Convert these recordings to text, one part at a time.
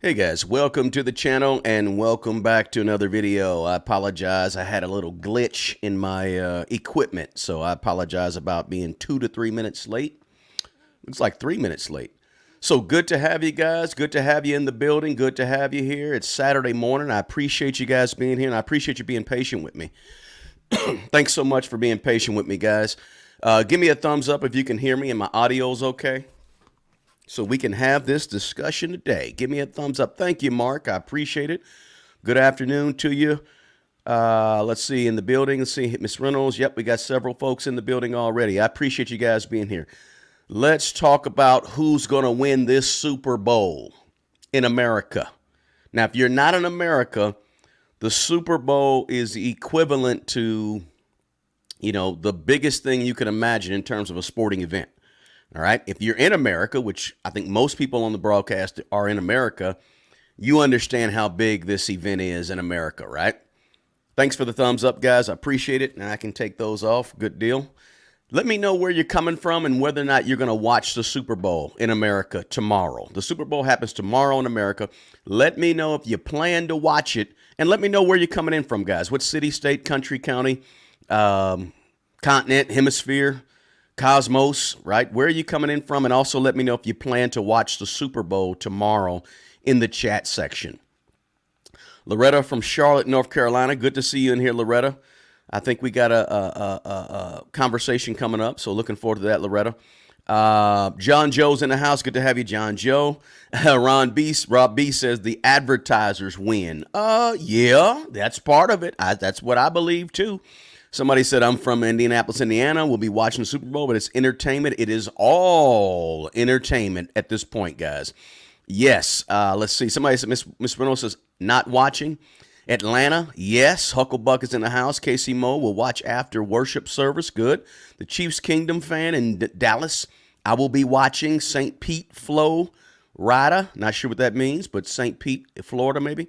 Hey guys, welcome to the channel and welcome back to another video. I apologize, I had a little glitch in my equipment, so I apologize about being 2 to 3 minutes late. Looks like 3 minutes late. So good to have you guys, good to have you in the building, good to have you here. It's Saturday morning. I appreciate you guys being here and I appreciate you being patient with me. Thanks so much for being patient with me, guys. Give me a thumbs up if you can hear me and my audio's okay, so we can have this discussion today. Give me a thumbs up. Thank you, Mark. I appreciate it. Good afternoon to you. Let's see, in the building. Let's see, Miss Reynolds. Yep, we got several folks in the building already. I appreciate you guys being here. Let's talk about who's going to win this Super Bowl in America. Now, if you're not in America, the Super Bowl is equivalent to, the biggest thing you can imagine in terms of a sporting event. All right. If you're in America, which I think most people on the broadcast are in America, you understand how big this event is in America, right? Thanks for the thumbs up, guys. I appreciate it. And I can take those off. Good deal. Let me know where you're coming from and whether or not you're going to watch the Super Bowl in America tomorrow. The Super Bowl happens tomorrow in America. Let me know if you plan to watch it. And let me know where you're coming in from, guys. What city, state, country, county, continent, hemisphere, Cosmos, right? Where are you coming in from? And also let me know if you plan to watch the Super Bowl tomorrow in the chat section. Loretta from Charlotte, North Carolina. Good to see you in here, Loretta. I think we got a conversation coming up, so looking forward to that, Loretta. John Joe's in the house. Good to have you, John Joe. Rob B says the advertisers win. Yeah, that's part of it. That's what I believe too. Somebody said, I'm from Indianapolis, Indiana. We'll be watching the Super Bowl, but it's entertainment. It is all entertainment at this point, guys. Yes. Let's see. Somebody said, Miss Reynolds says, not watching. Atlanta. Yes. Hucklebuck is in the house. Casey Moe will watch after worship service. Good. The Chiefs Kingdom fan in Dallas. I will be watching. St. Pete, Florida. Not sure what that means, but St. Pete, Florida, maybe.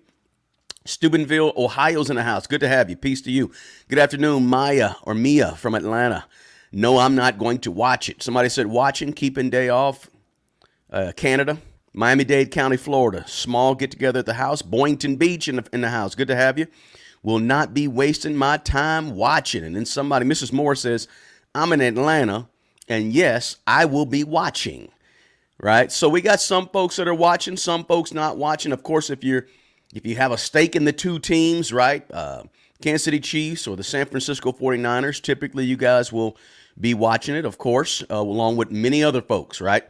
Steubenville, Ohio's in the house. Good to have you. Peace to you. Good afternoon, Mia from Atlanta. No, I'm not going to watch it. Somebody said watching, keeping day off. Canada, Miami-Dade County, Florida. Small get-together at the house. Boynton Beach in the house. Good to have you. Will not be wasting my time watching. And then somebody, Mrs. Moore says, I'm in Atlanta, and yes, I will be watching. Right? So we got some folks that are watching, some folks not watching. Of course, if you have a stake in the two teams, right, Kansas City Chiefs or the San Francisco 49ers, typically you guys will be watching it, of course, along with many other folks, right?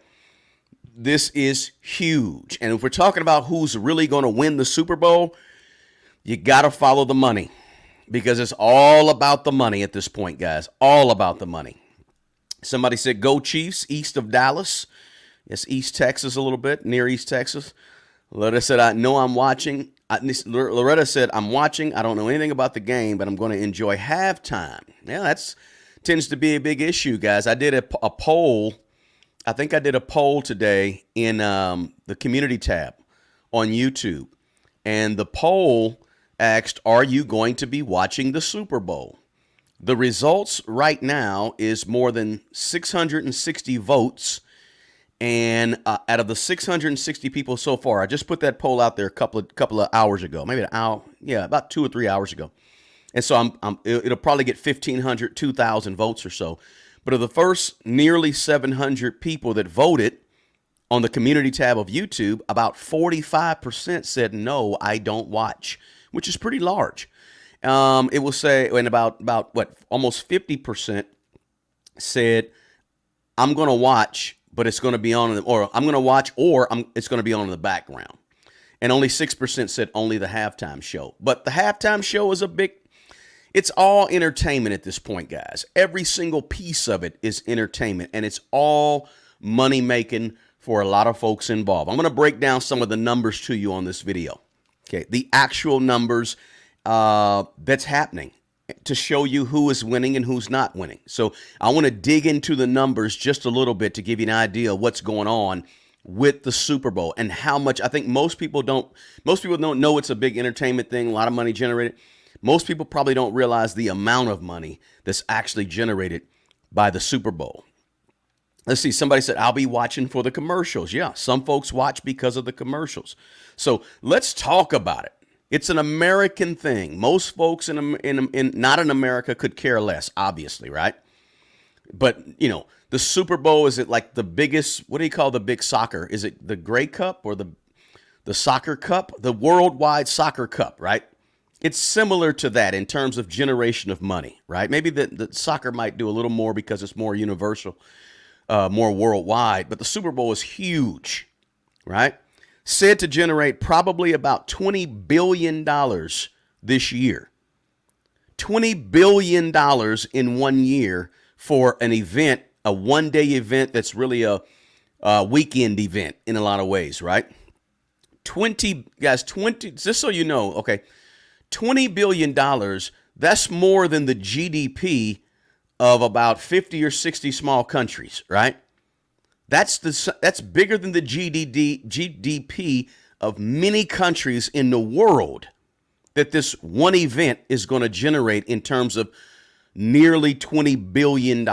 This is huge. And if we're talking about who's really going to win the Super Bowl, you got to follow the money because it's all about the money at this point, guys. All about the money. Somebody said, go Chiefs, east of Dallas. Yes, East Texas a little bit, near East Texas. Loretta said, I know I'm watching. Loretta said, I'm watching. I don't know anything about the game, but I'm going to enjoy halftime. Yeah, that tends to be a big issue, guys. I did a poll. I think I did a poll today in the community tab on YouTube. And the poll asked, are you going to be watching the Super Bowl? The results right now is more than 660 votes. And out of the 660 people so far, I just put that poll out there a couple of hours ago, maybe an hour, about 2 or 3 hours ago. And so it'll probably get 1,500, 2,000 votes or so. But of the first nearly 700 people that voted on the community tab of YouTube, about 45% said, no, I don't watch, which is pretty large. It will say, and about almost 50% said, I'm going to watch, but it's going to be on, or I'm going to watch, or it's going to be on in the background. And only 6% said only the halftime show. But the halftime show is it's all entertainment at this point, guys. Every single piece of it is entertainment, and it's all money making for a lot of folks involved. I'm going to break down some of the numbers to you on this video. Okay, the actual numbers that's happening, to show you who is winning and who's not winning. So I want to dig into the numbers just a little bit to give you an idea of what's going on with the Super Bowl and how much. I think most people don't know it's a big entertainment thing, a lot of money generated. Most people probably don't realize the amount of money that's actually generated by the Super Bowl. Let's see. Somebody said, I'll be watching for the commercials. Yeah, some folks watch because of the commercials. So let's talk about it. It's an American thing. Most folks not in America could care less, obviously, right? But, you know, the Super Bowl, is it like the biggest, what do you call the big soccer? Is it the Grey Cup or the Soccer Cup? The Worldwide Soccer Cup, right? It's similar to that in terms of generation of money, right? Maybe the soccer might do a little more because it's more universal, more worldwide, but the Super Bowl is huge, right? Said to generate probably about $20 billion this year. $20 billion in 1 year for an event, a one-day event that's really a weekend event in a lot of ways, right? 20, just so you know, okay, $20 billion, that's more than the GDP of about 50 or 60 small countries, right? That's bigger than the GDP of many countries in the world that this one event is going to generate in terms of nearly $20 billion,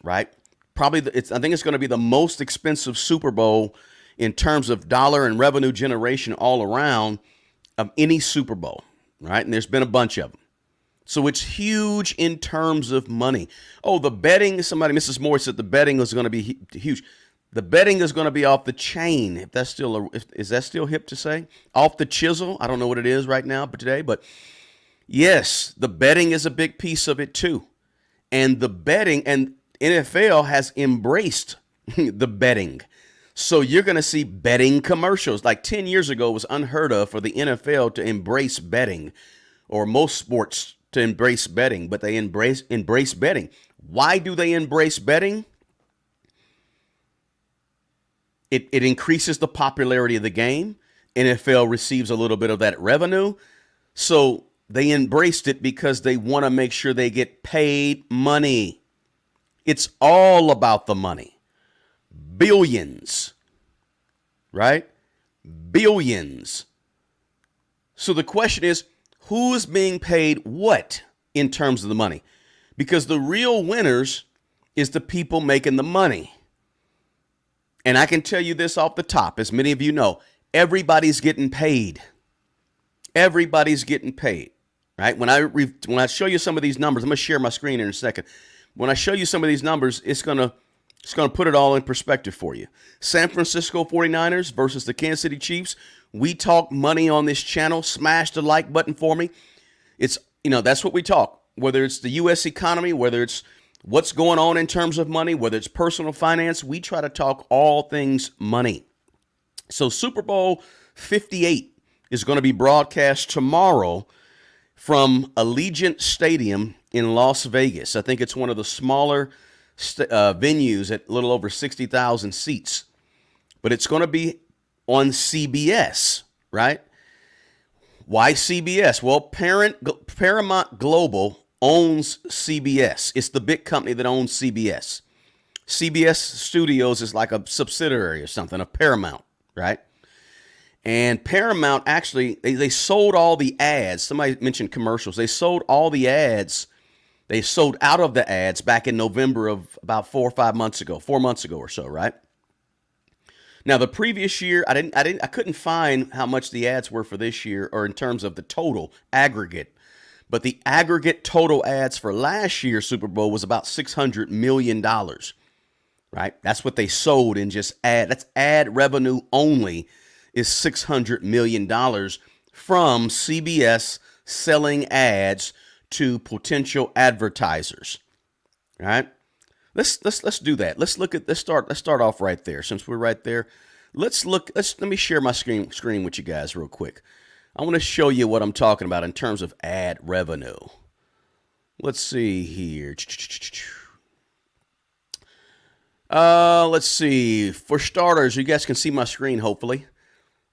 right? Probably, I think it's going to be the most expensive Super Bowl in terms of dollar and revenue generation all around of any Super Bowl, right? And there's been a bunch of them. So it's huge in terms of money. Oh, the betting, Mrs. Moore said the betting is going to be huge. The betting is going to be off the chain. If that's still, is that still hip to say? Off the chisel? I don't know what it is right now, but today, but yes, the betting is a big piece of it too. And the betting, and NFL has embraced the betting. So you're going to see betting commercials. Like 10 years ago, it was unheard of for the NFL to embrace betting, or most sports to embrace betting, but they embrace betting. Why do they embrace betting? It increases the popularity of the game. NFL receives a little bit of that revenue. So they embraced it because they want to make sure they get paid money. It's all about the money. Billions, right? Billions. So the question is, who is being paid what in terms of the money? Because the real winners is the people making the money. And I can tell you this off the top, as many of you know, everybody's getting paid. Everybody's getting paid, right? When I show you some of these numbers, I'm going to share my screen in a second. When I show you some of these numbers, it's going to put it all in perspective for you. San Francisco 49ers versus the Kansas City Chiefs. We talk money on this channel. Smash the like button for me. It's, that's what we talk. Whether it's the U.S. economy, whether it's what's going on in terms of money, whether it's personal finance, we try to talk all things money. So Super Bowl 58 is going to be broadcast tomorrow from Allegiant Stadium in Las Vegas. I think it's one of the smaller venues at a little over 60,000 seats. But it's going to be on CBS, right? Why CBS? Well, Paramount Global owns CBS. It's the big company that owns CBS. CBS Studios is like a subsidiary or something of Paramount, right? And Paramount actually, they sold all the ads. Somebody mentioned commercials. They sold all the ads. They sold out of the ads back in November of about 4 months ago or so, right? Now, the previous year, I couldn't find how much the ads were for this year or in terms of the total aggregate. But the aggregate total ads for last year's Super Bowl was about $600 million, right? That's what they sold in just that's ad revenue only is $600 million from CBS selling ads to potential advertisers, right? Let's do that. Let's start off right there. Since we're right there, let me share my screen with you guys real quick. I want to show you what I'm talking about in terms of ad revenue. Let's see here. Let's see. For starters, you guys can see my screen, hopefully.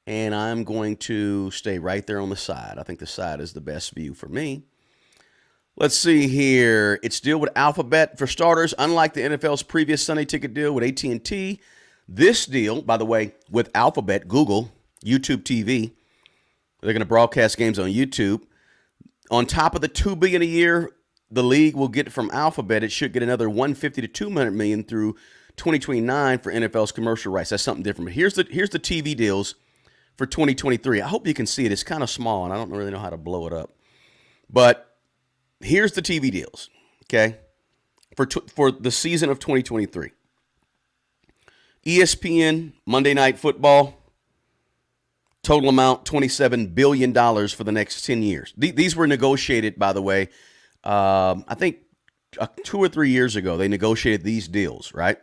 And I'm going to stay right there on the side. I think the side is the best view for me. Let's see here. It's deal with Alphabet. For starters, unlike the NFL's previous Sunday ticket deal with AT&T, this deal, by the way, with Alphabet, Google, YouTube TV, they're going to broadcast games on YouTube. On top of the $2 billion a year the league will get from Alphabet, it should get another $150 to $200 million through 2029 for NFL's commercial rights. That's something different. But here's the TV deals for 2023. I hope you can see it. It's kind of small, and I don't really know how to blow it up. But here's the TV deals, okay, for the season of 2023. ESPN, Monday Night Football, total amount $27 billion for the next 10 years. These were negotiated, by the way, I think 2 or 3 years ago. They negotiated these deals, right?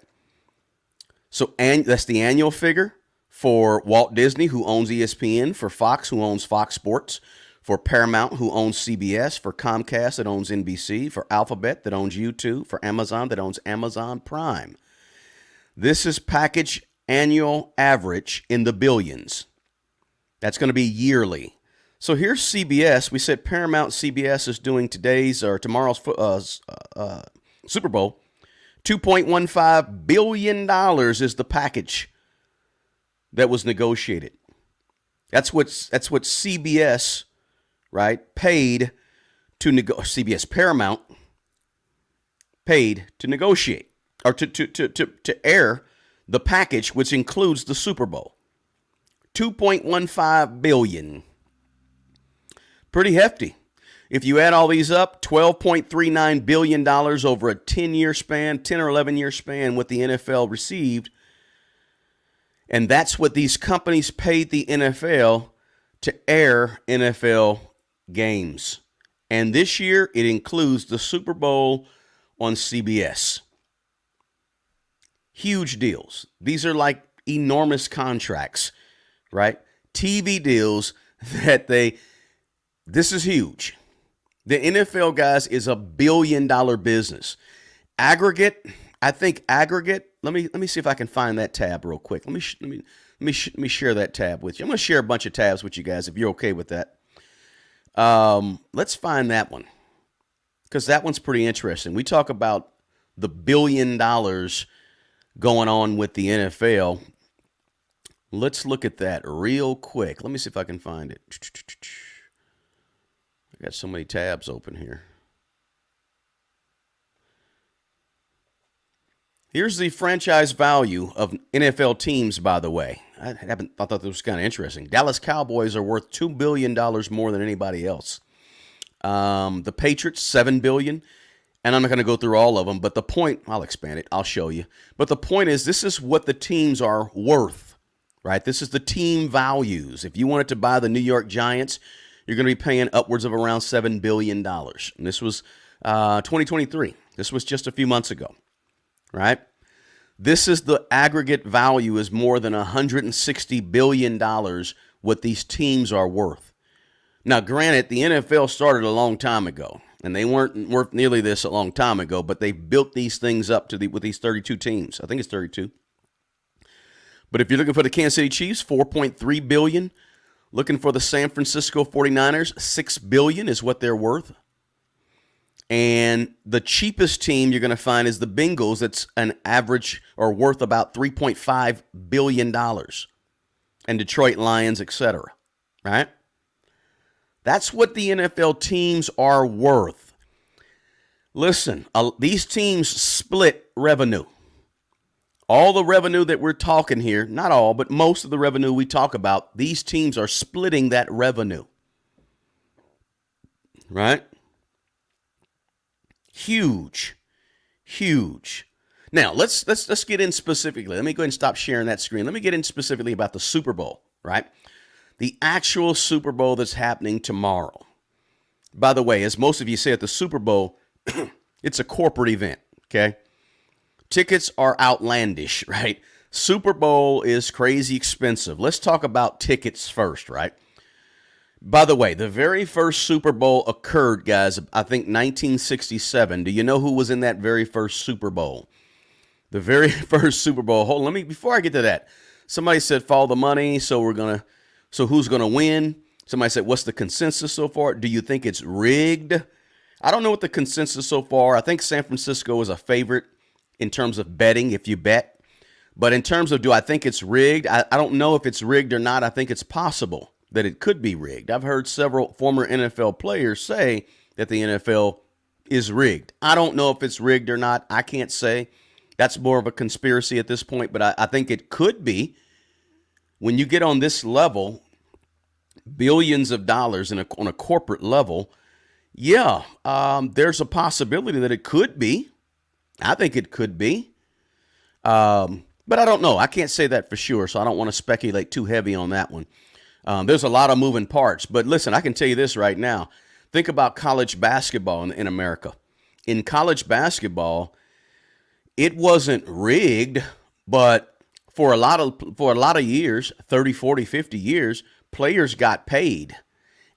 So that's the annual figure for Walt Disney, who owns ESPN, for Fox, who owns Fox Sports, for Paramount, who owns CBS, for Comcast, that owns NBC, for Alphabet, that owns YouTube, for Amazon, that owns Amazon Prime. This is package annual average in the billions. That's going to be yearly. So here's CBS. We said Paramount CBS is doing today's or tomorrow's Super Bowl. $2.15 billion is the package that was negotiated. That's what CBS, right, paid to CBS Paramount paid to negotiate or to air the package, which includes the Super Bowl. $2.15 billion. Pretty hefty. If you add all these up, $12.39 billion over a 10-year span, 10 or 11-year span, what the NFL received. And that's what these companies paid the NFL to air NFL games. And this year, it includes the Super Bowl on CBS. Huge deals. These are like enormous contracts, right? TV deals that this is huge. The NFL, guys, is $1 billion business. Aggregate, let me see if I can find that tab real quick. Let me share that tab with you. I'm going to share a bunch of tabs with you guys if you're okay with that. Let's find that one, because that one's pretty interesting. We talk about the $1 billion going on with the NFL. Let's look at that real quick. Let me see if I can find it. I got so many tabs open here. Here's the franchise value of NFL teams, by the way. I thought that was kind of interesting. Dallas Cowboys are worth $2 billion more than anybody else. The Patriots, $7 billion. And I'm not going to go through all of them, but the point, I'll expand it, I'll show you. But the point is, this is what the teams are worth, right? This is the team values. If you wanted to buy the New York Giants, you're going to be paying upwards of around $7 billion. And this was 2023. This was just a few months ago, right? This is the aggregate value is more than $160 billion what these teams are worth. Now, granted, the NFL started a long time ago, and they weren't worth nearly this a long time ago, but they built these things up with these 32 teams. I think it's 32. But if you're looking for the Kansas City Chiefs, $4.3 billion. Looking for the San Francisco 49ers, $6 billion is what they're worth. And the cheapest team you're going to find is the Bengals. That's an average or worth about $3.5 billion. And Detroit Lions, etc. Right? That's what the NFL teams are worth. Listen, these teams split revenue. All the revenue that we're talking here, not all, but most of the revenue we talk about, these teams are splitting that revenue. Right? Huge. Huge. Now, let's get in specifically. Let me go ahead and stop sharing that screen. Let me get in specifically about the Super Bowl, right? The actual Super Bowl that's happening tomorrow. By the way, as most of you say at the Super Bowl, it's a corporate event, okay? Tickets are outlandish, right? Super Bowl is crazy expensive. Let's talk about tickets first, right? By the way, the very first Super Bowl occurred, guys, I think 1967. Do you know who was in that very first Super Bowl? The very first Super Bowl. Hold on, before I get to that, somebody said follow the money, so who's gonna win? Somebody said, what's the consensus so far? Do you think it's rigged? I don't know what the consensus so far. I think San Francisco is a favorite in terms of betting, if you bet. But in terms of do I think it's rigged, I don't know if it's rigged or not. I think it's possible that it could be rigged. I've heard several former NFL players say that the NFL is rigged. I don't know if it's rigged or not. I can't say. That's more of a conspiracy at this point, but I think it could be. When you get on this level, billions of dollars on a corporate level, yeah, there's a possibility that it could be. I think it could be. But I don't know. I can't say that for sure, so I don't want to speculate too heavy on that one. There's a lot of moving parts. But listen, I can tell you this right now. Think about college basketball in America. In college basketball, it wasn't rigged, but for a lot of years, 30, 40, 50 years, players got paid.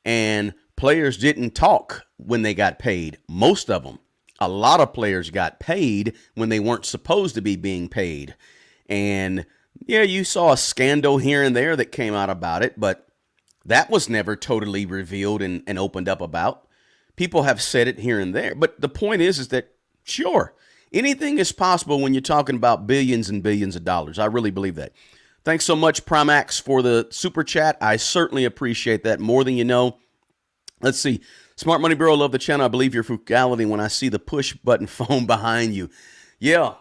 And players didn't talk when they got paid. Most of them. A lot of players got paid when they weren't supposed to be being paid. And yeah, you saw a scandal here and there that came out about it, but that was never totally revealed and opened up about. People have said it here and there. But the point is that, sure, anything is possible when you're talking about billions and billions of dollars. I really believe that. Thanks so much, Primax, for the super chat. I certainly appreciate that more than you know. Let's see. Smart Money Bureau, love the channel. I believe your frugality when I see the push button phone behind you. Yeah.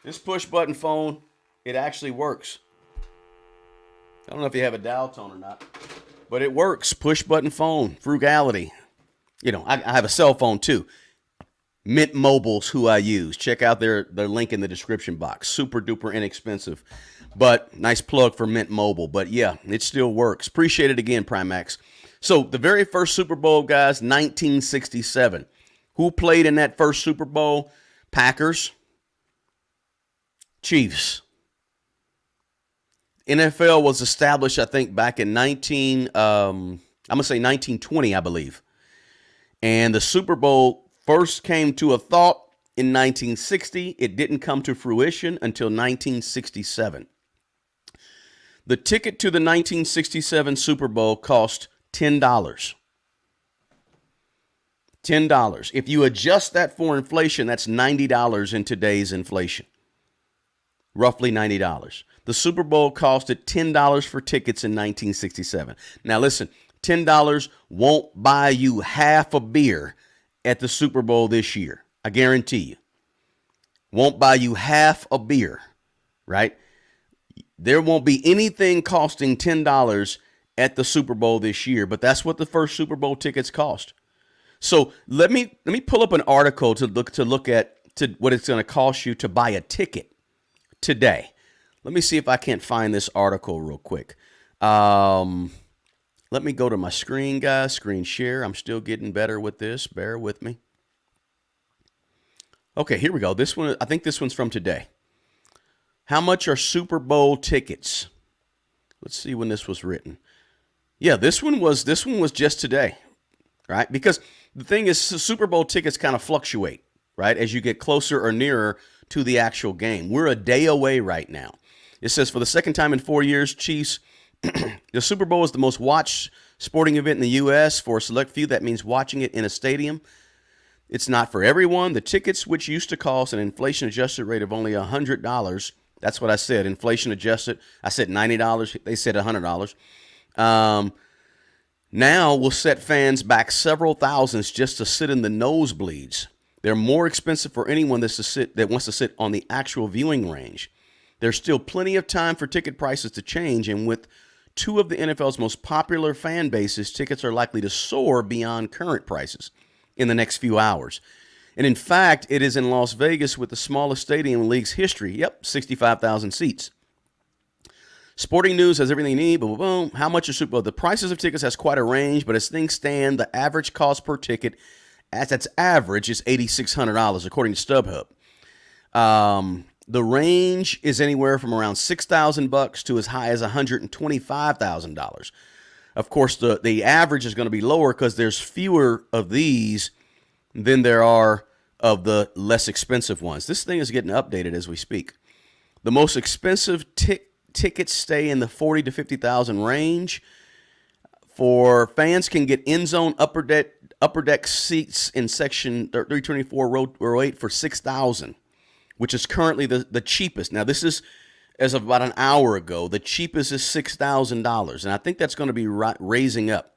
This push button phone, it actually works. I don't know if you have a dial tone or not, but it works. Push button phone, frugality. You know, I have a cell phone too. Mint Mobile's who I use. Check out their link in the description box. Super duper inexpensive, but nice plug for Mint Mobile. But yeah, it still works. Appreciate it again, Primax. So the very first Super Bowl, guys, 1967. Who played in that first Super Bowl? Packers, Chiefs. NFL was established, I think, back in 1920, I believe. And the Super Bowl first came to a thought in 1960. It didn't come to fruition until 1967. The ticket to the 1967 Super Bowl cost $10. $10. If you adjust that for inflation, that's $90 in today's inflation. Roughly $90. The Super Bowl costed $10 for tickets in 1967. Now listen, $10 won't buy you half a beer at the Super Bowl this year. I guarantee you. Won't buy you half a beer, right? There won't be anything costing $10 at the Super Bowl this year, but that's what the first Super Bowl tickets cost. So let me pull up an article to look at what it's going to cost you to buy a ticket today. Let me see if I can't find this article real quick. Let me go to my screen, guys. Screen share. I'm still getting better with this. Bear with me. Okay, here we go. This one, I think this one's from today. How much are Super Bowl tickets? Let's see when this was written. Yeah, this one was just today, right? Because the thing is, Super Bowl tickets kind of fluctuate, right, as you get closer or nearer to the actual game. We're a day away right now. It says for the second time in 4 years, Chiefs, the Super Bowl is the most watched sporting event in the U.S. For a select few, that means watching it in a stadium. It's not for everyone. The tickets, which used to cost an inflation-adjusted rate of only $100, that's what I said, inflation-adjusted. I said $90. They said $100. Now will set fans back several thousands just to sit in the nosebleeds. They're more expensive for anyone that wants to sit on the actual viewing range. There's still plenty of time for ticket prices to change, and with two of the NFL's most popular fan bases, tickets are likely to soar beyond current prices in the next few hours. And in fact, it is in Las Vegas with the smallest stadium in the league's history. Yep, 65,000 seats. Sporting News has everything you need. Boom, boom, boom. How much is Super Bowl? The prices of tickets has quite a range, but as things stand, the average cost per ticket, as its average, is $8,600 according to StubHub. The range is anywhere from around $6,000 to as high as $125,000. Of course, the average is going to be lower because there's fewer of these than there are of the less expensive ones. This thing is getting updated as we speak. The most expensive tickets stay in the $40,000 to $50,000 range. For fans can get end zone upper deck seats in section 324 row 8 for $6,000, which is currently the cheapest. Now this is as of about an hour ago. The cheapest is $6,000, and I think that's going to be raising up.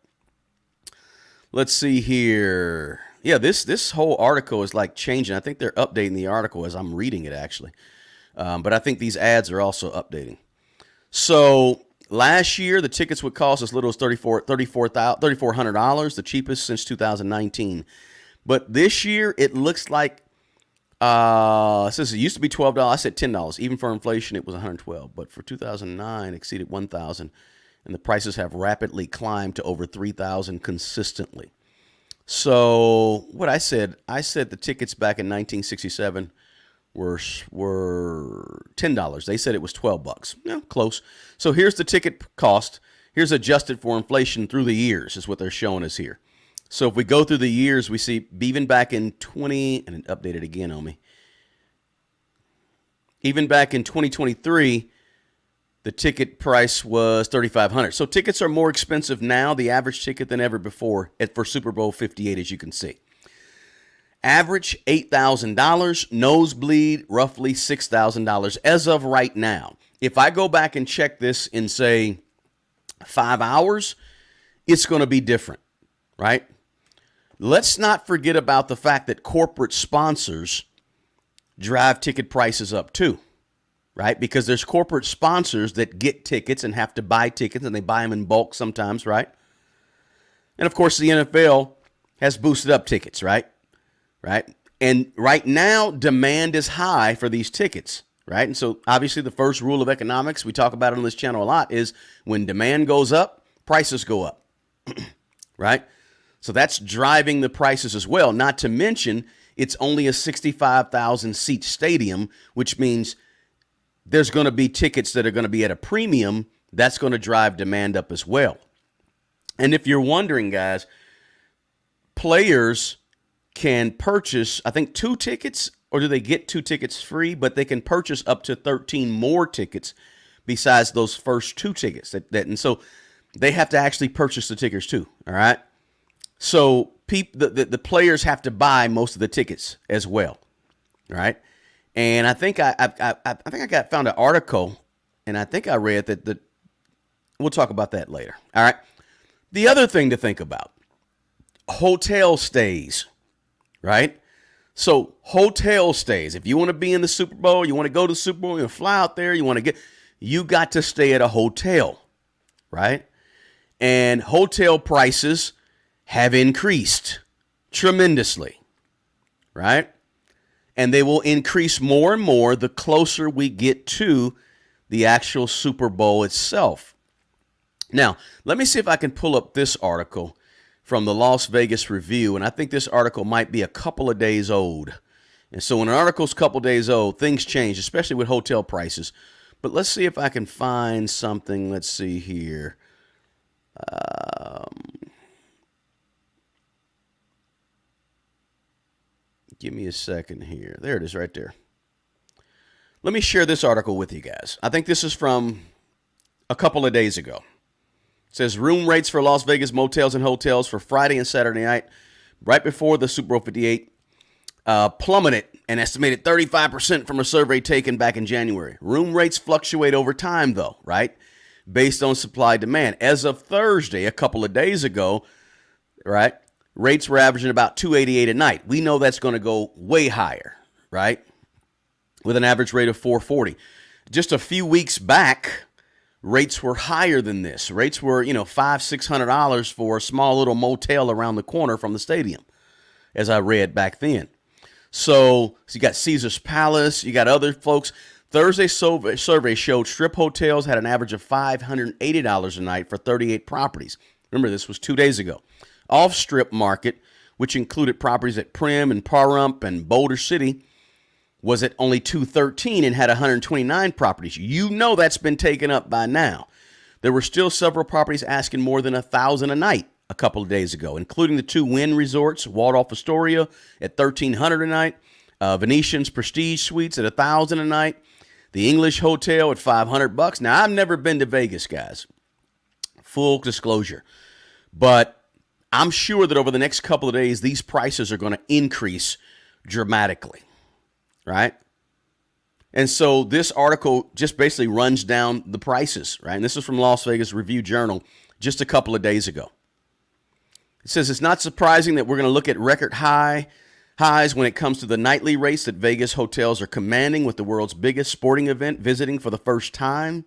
Let's see here. Yeah, this whole article is like changing. I think they're updating the article as I'm reading it, actually. But I think these ads are also updating. So last year, the tickets would cost as little as $3,400, the cheapest since 2019. But this year, it looks like since it used to be $12, I said $10. Even for inflation, it was $112. But for 2009, it exceeded $1,000, and the prices have rapidly climbed to over $3,000 consistently. So what I said the tickets back in 1967 were $10. They said it was $12. Yeah, close. So here's the ticket cost. Here's adjusted for inflation through the years is what they're showing us here. So if we go through the years, we see even back in 20, and it updated again on me. Even back in 2023, the ticket price was $3,500. So tickets are more expensive now, the average ticket, than ever before for Super Bowl 58, as you can see. Average $8,000, nosebleed roughly $6,000 as of right now. If I go back and check this in, say, 5 hours, it's going to be different, right? Let's not forget about the fact that corporate sponsors drive ticket prices up too, right? Because there's corporate sponsors that get tickets and have to buy tickets, and they buy them in bulk sometimes, right? And of course, the NFL has boosted up tickets, right? Right? And right now, demand is high for these tickets, right? And so obviously the first rule of economics, we talk about it on this channel a lot, is when demand goes up, prices go up, right? So that's driving the prices as well. Not to mention, it's only a 65,000 seat stadium, which means there's going to be tickets that are going to be at a premium. That's going to drive demand up as well. And if you're wondering, guys, players can purchase, I think, 2 tickets, or do they get 2 tickets free? But they can purchase up to 13 more tickets besides those first 2 tickets. And so they have to actually purchase the tickets too. All right. So the players have to buy most of the tickets as well. All right. And I think I found an article, and I think I read that we'll talk about that later. All right. The other thing to think about, hotel stays. Right? So hotel stays. If you want to be in the Super Bowl, you want to go to the Super Bowl, you want to fly out there, you got to stay at a hotel, right? And hotel prices have increased tremendously, right? And they will increase more and more the closer we get to the actual Super Bowl itself. Now, let me see if I can pull up this article from the Las Vegas Review, and I think this article might be a couple of days old. And so when an article's a couple of days old, things change, especially with hotel prices. But let's see if I can find something. Let's see here. Give me a second here. There it is right there. Let me share this article with you guys. I think this is from a couple of days ago. It says room rates for Las Vegas motels and hotels for Friday and Saturday night, right before the Super Bowl 58, plummeted an estimated 35% from a survey taken back in January. Room rates fluctuate over time, though, right, based on supply demand. As of Thursday, a couple of days ago, right, rates were averaging about $288 a night. We know that's going to go way higher, right, with an average rate of $440. Just a few weeks back, rates were higher than this. Rates were, $500-$600 for a small little motel around the corner from the stadium, as I read back then. So you got Caesar's Palace, you got other folks. Thursday's survey showed strip hotels had an average of $580 a night for 38 properties. Remember, this was 2 days ago. Off-strip market, which included properties at Primm and Pahrump and Boulder City, was at only 213 and had 129 properties. You know that's been taken up by now. There were still several properties asking more than $1,000 a night a couple of days ago, including the 2 Wynn resorts, Waldorf Astoria at $1,300 a night, Venetian's Prestige Suites at $1,000 a night, the English Hotel at $500. Now, I've never been to Vegas, guys. Full disclosure. But I'm sure that over the next couple of days, these prices are going to increase dramatically. Right? And so this article just basically runs down the prices, right? And this is from Las Vegas Review Journal just a couple of days ago. It says it's not surprising that we're going to look at record highs when it comes to the nightly rates that Vegas hotels are commanding with the world's biggest sporting event visiting for the first time.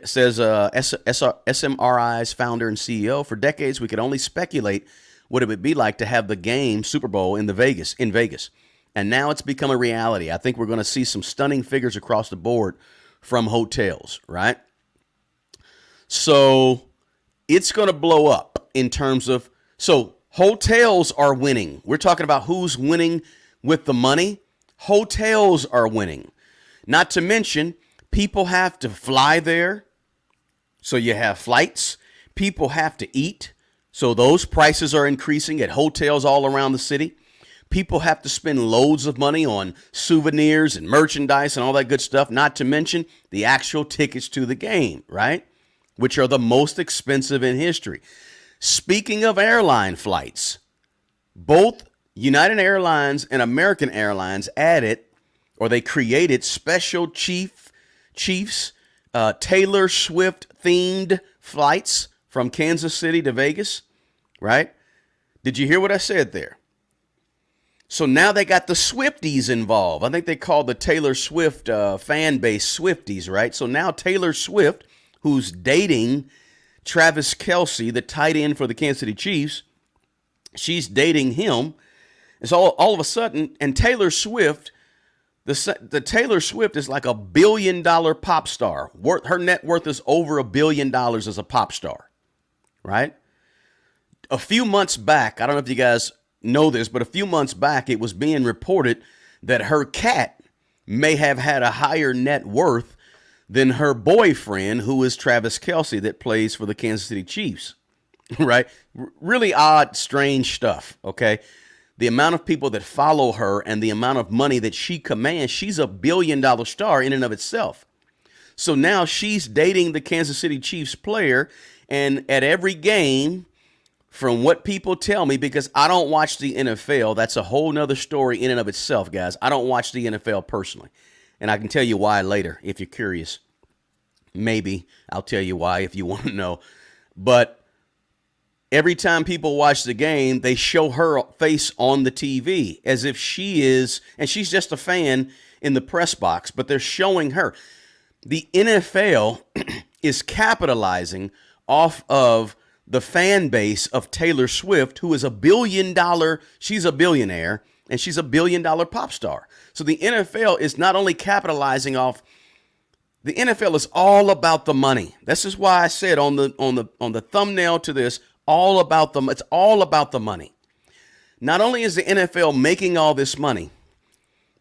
Says SMRI's founder and CEO, for decades we could only speculate what it would be like to have the game Super Bowl in Vegas. And now it's become a reality. I think we're going to see some stunning figures across the board from hotels, right? So it's going to blow up in terms of, so hotels are winning. We're talking about who's winning with the money. Hotels are winning. Not to mention, people have to fly there, so you have flights. People have to eat, so those prices are increasing at hotels all around the city. People have to spend loads of money on souvenirs and merchandise and all that good stuff, not to mention the actual tickets to the game, right? Which are the most expensive in history. Speaking of airline flights, both United Airlines and American Airlines they created special Chiefs Taylor Swift themed flights from Kansas City to Vegas, right? Did you hear what I said there? So now they got the Swifties involved. I think they call the Taylor Swift fan base Swifties, right? So now Taylor Swift, who's dating Travis Kelce, the tight end for the Kansas City Chiefs, she's dating him. And so all of a sudden, and Taylor Swift, the Taylor Swift is like $1 billion pop star. Her net worth is over $1 billion as a pop star, right? A few months back, I don't know if you guys know this, but a few months back, it was being reported that her cat may have had a higher net worth than her boyfriend, who is Travis Kelce, that plays for the Kansas City Chiefs, right? Really odd, strange stuff, okay? The amount of people that follow her and the amount of money that she commands, she's $1 billion star in and of itself. So now she's dating the Kansas City Chiefs player, and at every game, from what people tell me, because I don't watch the NFL, that's a whole nother story in and of itself, guys. I don't watch the NFL personally, and I can tell you why later if you're curious. Maybe I'll tell you why if you want to know. But every time people watch the game, they show her face on the TV as if she is, and she's just a fan in the press box, but they're showing her. The NFL is capitalizing off of the fan base of Taylor Swift, who is she's a billionaire, and she's $1 billion pop star. So the NFL is not only capitalizing off, the NFL is all about the money. This is why I said on the thumbnail to this, it's all about the money. Not only is the NFL making all this money,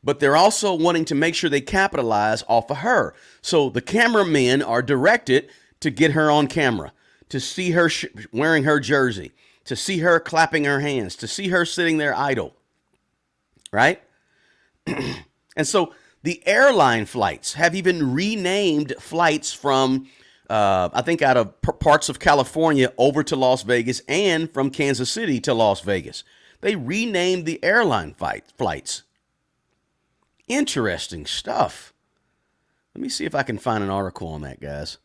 but they're also wanting to make sure they capitalize off of her. So the cameramen are directed to get her on camera, to see her wearing her jersey, to see her clapping her hands, to see her sitting there idle, right? And so the airline flights have even renamed flights from, I think, out of parts of California over to Las Vegas and from Kansas City to Las Vegas. They renamed the airline flights. Interesting stuff. Let me see if I can find an article on that, guys.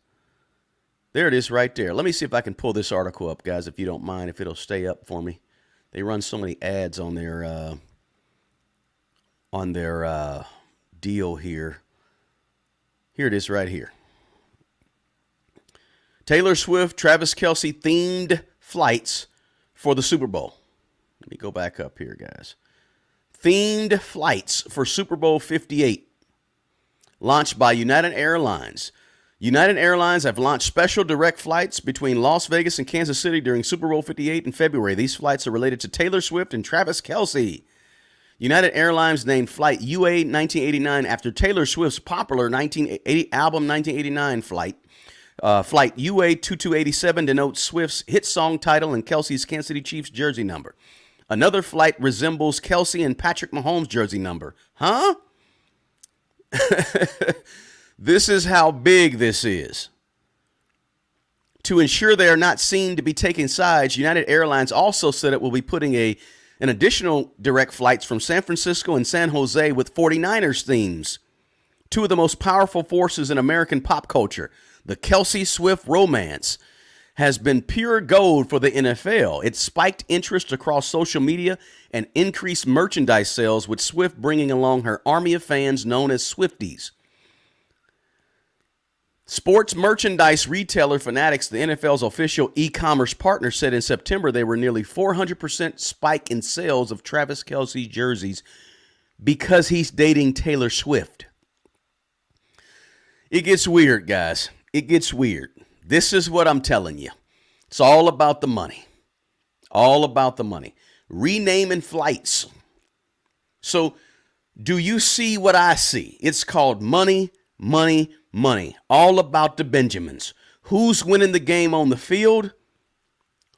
There it is right there. Let me see if I can pull this article up, guys, if you don't mind, if it'll stay up for me. They run so many ads on their deal here. Here it is right here. Taylor Swift, Travis Kelce themed flights for the Super Bowl. Let me go back up here, guys. Themed flights for Super Bowl 58, launched by United Airlines. United Airlines have launched special direct flights between Las Vegas and Kansas City during Super Bowl 58 in February. These flights are related to Taylor Swift and Travis Kelce. United Airlines named Flight UA 1989 after Taylor Swift's popular album 1989 flight. Flight UA 2287 denotes Swift's hit song title and Kelce's Kansas City Chiefs jersey number. Another flight resembles Kelce and Patrick Mahomes' jersey number. Huh? This is how big this is. To ensure they are not seen to be taking sides, United Airlines also said it will be putting an additional direct flights from San Francisco and San Jose with 49ers themes. Two of the most powerful forces in American pop culture, the Kelce-Swift romance, has been pure gold for the NFL. It spiked interest across social media and increased merchandise sales, with Swift bringing along her army of fans known as Swifties. Sports merchandise retailer Fanatics, the NFL's official e-commerce partner, said in September they were nearly 400% spike in sales of Travis Kelce's jerseys because he's dating Taylor Swift. It gets weird, guys. It gets weird. This is what I'm telling you. It's all about the money. All about the money. Renaming flights. So, do you see what I see? It's called money, money, money. All about the Benjamins. Who's winning the game on the field?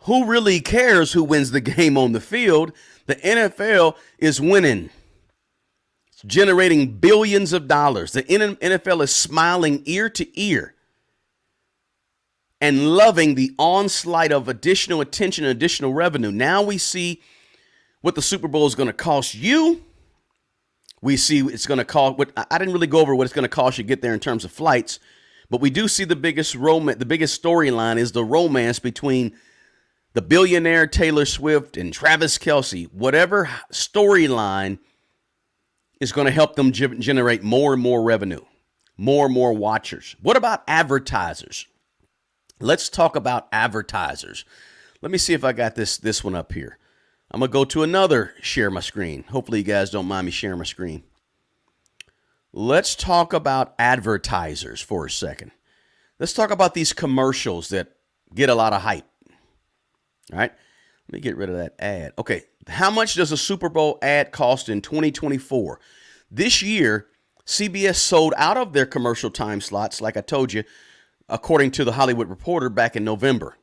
Who really cares who wins the game on the field? The NFL is winning. It's generating billions of dollars. The NFL is smiling ear to ear and loving the onslaught of additional attention and additional revenue. Now we see what the Super Bowl is going to cost you. We see it's going to cost. I didn't really go over what it's going to cost you to get there in terms of flights, but we do see the biggest storyline is the romance between the billionaire Taylor Swift and Travis Kelce. Whatever storyline is going to help them generate more and more revenue, more and more watchers. What about advertisers? Let's talk about advertisers. Let me see if I got this one up here. I'm going to go to another share my screen. Hopefully you guys don't mind me sharing my screen. Let's talk about advertisers for a second. Let's talk about these commercials that get a lot of hype. All right. Let me get rid of that ad. Okay. How much does a Super Bowl ad cost in 2024? This year, CBS sold out of their commercial time slots, like I told you, according to the Hollywood Reporter back in November.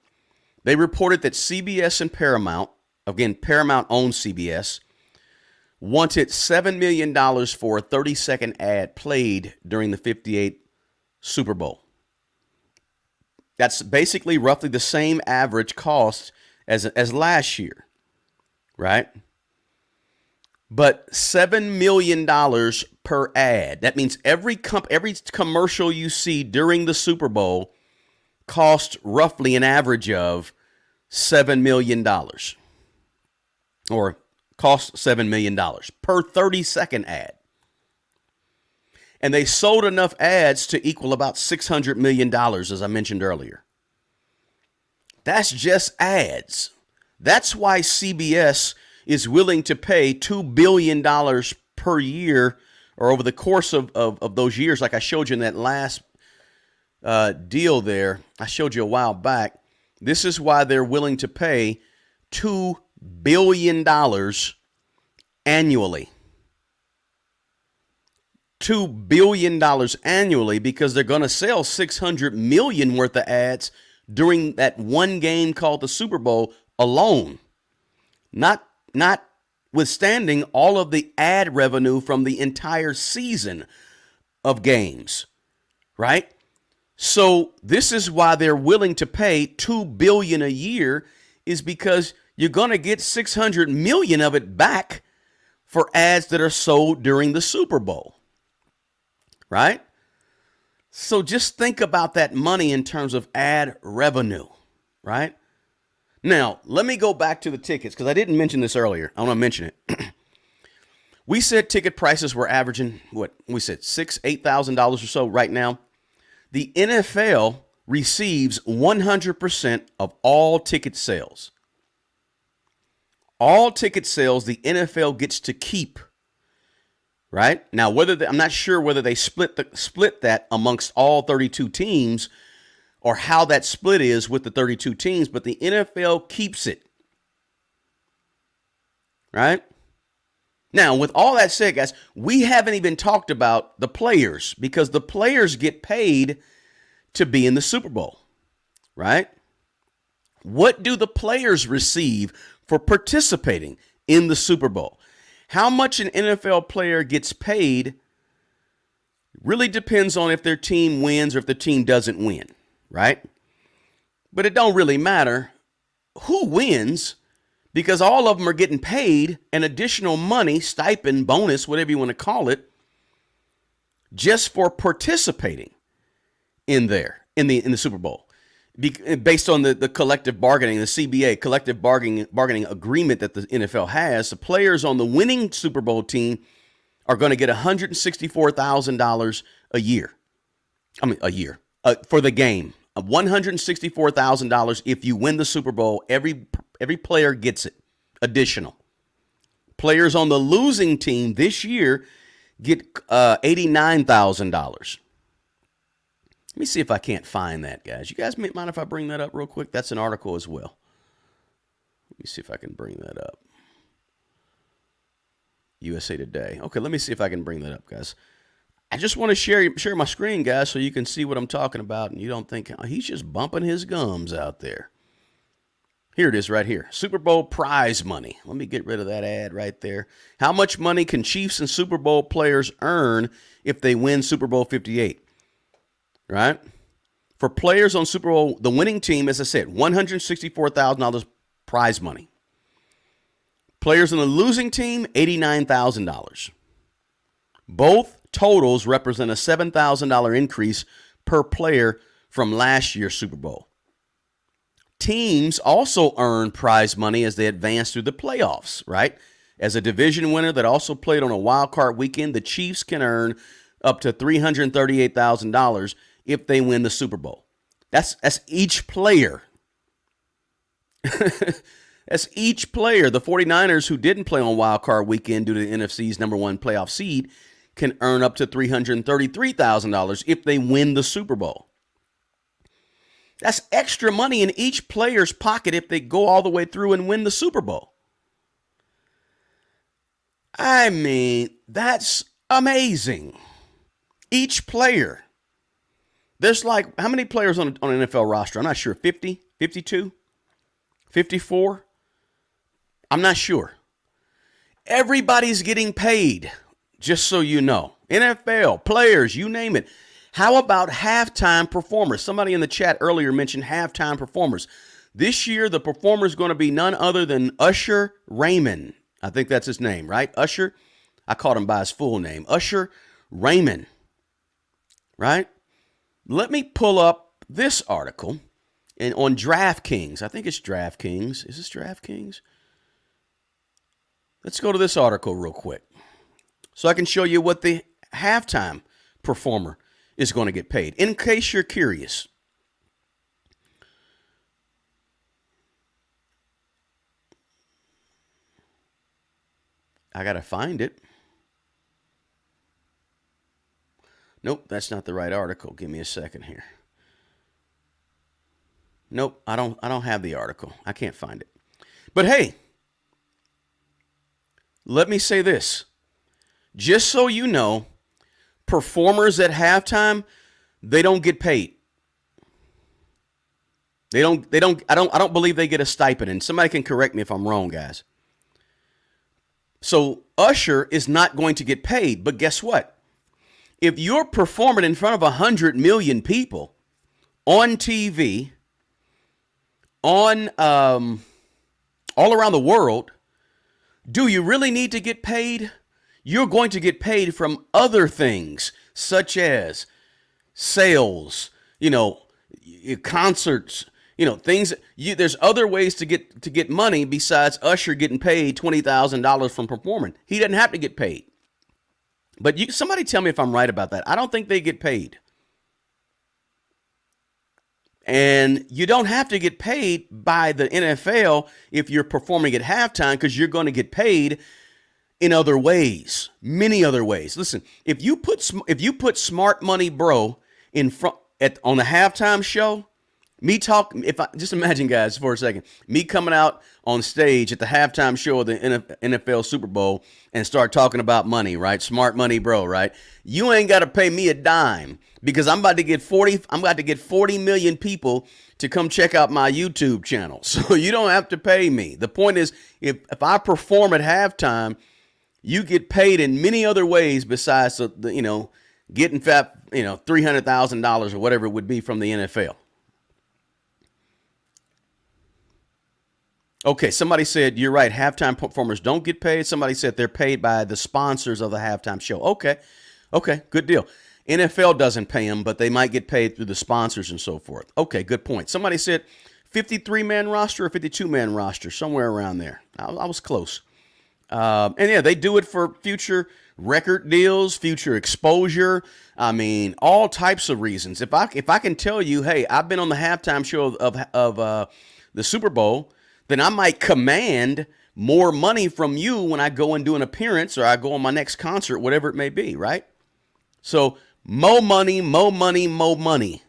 They reported that CBS and Paramount, again, Paramount owns CBS, wanted $7 million for a 30-second ad played during the 58 Super Bowl. That's basically roughly the same average cost as last year, right? But $7 million per ad. That means every commercial you see during the Super Bowl cost roughly an average of $7 million. Or cost $7 million per 30-second ad. And they sold enough ads to equal about $600 million, as I mentioned earlier. That's just ads. That's why CBS is willing to pay $2 billion per year, or over the course of those years, like I showed you in that last deal there, I showed you a while back. This is why they're willing to pay $2 billion annually. $2 billion annually, because they're going to sell $600 million worth of ads during that one game called the Super Bowl alone. Notwithstanding all of the ad revenue from the entire season of games, right? So this is why they're willing to pay $2 billion a year, is because you're going to get $600 million of it back for ads that are sold during the Super Bowl, right? So just think about that money in terms of ad revenue, right? Now, let me go back to the tickets, because I didn't mention this earlier. I want to mention it. We said ticket prices were averaging, we said $8,000 or so right now. The NFL receives 100% of all ticket sales. All ticket sales the NFL gets to keep, right? Now, I'm not sure whether they split that amongst all 32 teams, or how that split is with the 32 teams, but the NFL keeps it, right? Now, with all that said, guys, we haven't even talked about the players, because the players get paid to be in the Super Bowl, right? What do the players receive for participating in the Super Bowl? How much an NFL player gets paid really depends on if their team wins or if the team doesn't win, right? But it don't really matter who wins, because all of them are getting paid an additional money, stipend, bonus, whatever you want to call it, just for participating in the Super Bowl. based on the collective bargaining, the CBA, collective bargaining agreement that the NFL has, the players on the winning Super Bowl team are going to get $164,000 a year. For the game. $164,000 if you win the Super Bowl. Every player gets it. Additional. Players on the losing team this year get $89,000. Let me see if I can't find that, guys. You guys mind if I bring that up real quick? That's an article as well. Let me see if I can bring that up. USA Today. Okay, let me see if I can bring that up, guys. I just want to share my screen, guys, so you can see what I'm talking about, and you don't think, oh, he's just bumping his gums out there. Here it is right here. Super Bowl prize money. Let me get rid of that ad right there. How much money can Chiefs and Super Bowl players earn if they win Super Bowl 58? Right? For players on Super Bowl, the winning team, as I said, $164,000 prize money. Players on the losing team, $89,000. Both totals represent a $7,000 increase per player from last year's Super Bowl. Teams also earn prize money as they advance through the playoffs, right? As a division winner that also played on a wild card weekend, the Chiefs can earn up to $338,000 if they win the Super Bowl. That's each player. That's each player. The 49ers, who didn't play on wild card weekend due to the NFC's number one playoff seed, can earn up to $333,000 if they win the Super Bowl. That's extra money in each player's pocket if they go all the way through and win the Super Bowl. I mean, that's amazing. Each player. There's like, how many players on an NFL roster? I'm not sure. 50, 52, 54? I'm not sure. Everybody's getting paid, just so you know. NFL, players, you name it. How about halftime performers? Somebody in the chat earlier mentioned halftime performers. This year, the performer is going to be none other than Usher Raymond. I think that's his name, right? Usher. I called him by his full name. Usher Raymond. Right? Let me pull up this article on DraftKings. I think it's DraftKings. Is this DraftKings? Let's go to this article real quick so I can show you what the halftime performer is going to get paid, in case you're curious. I got to find it. Nope, that's not the right article. Give me a second here. Nope, I don't have the article. I can't find it. But hey, let me say this. Just so you know, performers at halftime, they don't get paid. I don't believe they get a stipend, and somebody can correct me if I'm wrong, guys. So Usher is not going to get paid, but guess what? If you're performing in front of 100 million people on TV, on all around the world, do you really need to get paid? You're going to get paid from other things, such as sales, concerts, things. There's other ways to get money besides Usher getting paid $20,000 from performing. He doesn't have to get paid. But somebody tell me if I'm right about that. I don't think they get paid. And you don't have to get paid by the NFL if you're performing at halftime, because you're going to get paid in other ways, many other ways. Listen, if you put Smart Money Bro in front on the halftime show, just imagine, guys, for a second, me coming out on stage at the halftime show of the NFL Super Bowl and start talking about money, right? Smart Money Bro, right? You ain't got to pay me a dime, because I'm about to get 40 million people to come check out my YouTube channel. So you don't have to pay me. The point is, if I perform at halftime, you get paid in many other ways besides getting $300,000 or whatever it would be from the NFL. Okay, somebody said, you're right, halftime performers don't get paid. Somebody said they're paid by the sponsors of the halftime show. Okay, good deal. NFL doesn't pay them, but they might get paid through the sponsors and so forth. Okay, good point. Somebody said 53-man roster or 52-man roster, somewhere around there. I was close. And yeah, they do it for future record deals, future exposure. I mean, all types of reasons. If I can tell you, hey, I've been on the halftime show of the Super Bowl, then I might command more money from you when I go and do an appearance or I go on my next concert, whatever it may be, right? So more money, more money, more money.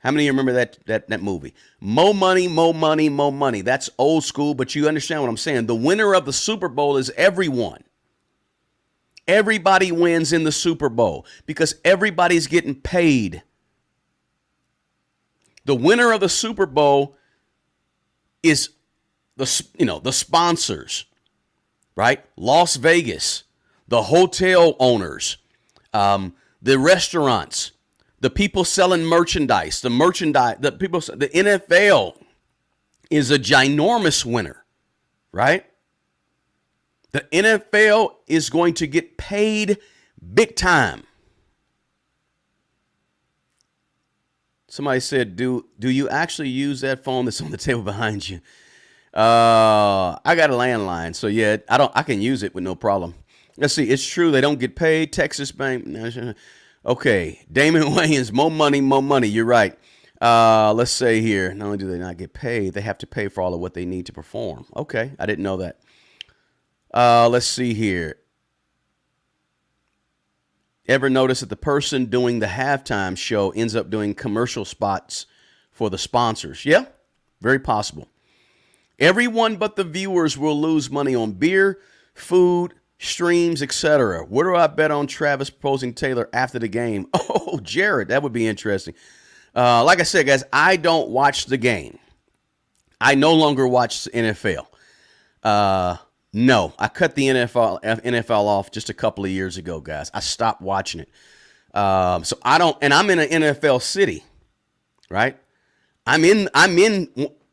How many of you remember that movie? More money, more money, more money. That's old school, but you understand what I'm saying. The winner of the Super Bowl is everyone. Everybody wins in the Super Bowl because everybody's getting paid. The winner of the Super Bowl is the sponsors, right? Las Vegas, the hotel owners, the restaurants, the people selling merchandise, the NFL is a ginormous winner, right? The NFL is going to get paid big time. Somebody said, do you actually use that phone that's on the table behind you? I got a landline, so yeah, I can use it with no problem. Let's see, it's true they don't get paid. Texas Bank. Okay, Damon Wayans, more money. You're right. Let's say here, not only do they not get paid, they have to pay for all of what they need to perform. Okay, I didn't know that. Let's see here. Ever notice that the person doing the halftime show ends up doing commercial spots for the sponsors? Yeah, very possible. Everyone but the viewers will lose money on beer, food, streams, etc. Where do I bet on Travis proposing Taylor after the game? Oh, Jared, that would be interesting. Like I said, guys, I don't watch the game. I no longer watch the NFL. No, I cut the NFL off just a couple of years ago, guys. I stopped watching it. So I don't, and I'm in an NFL city, right? I'm in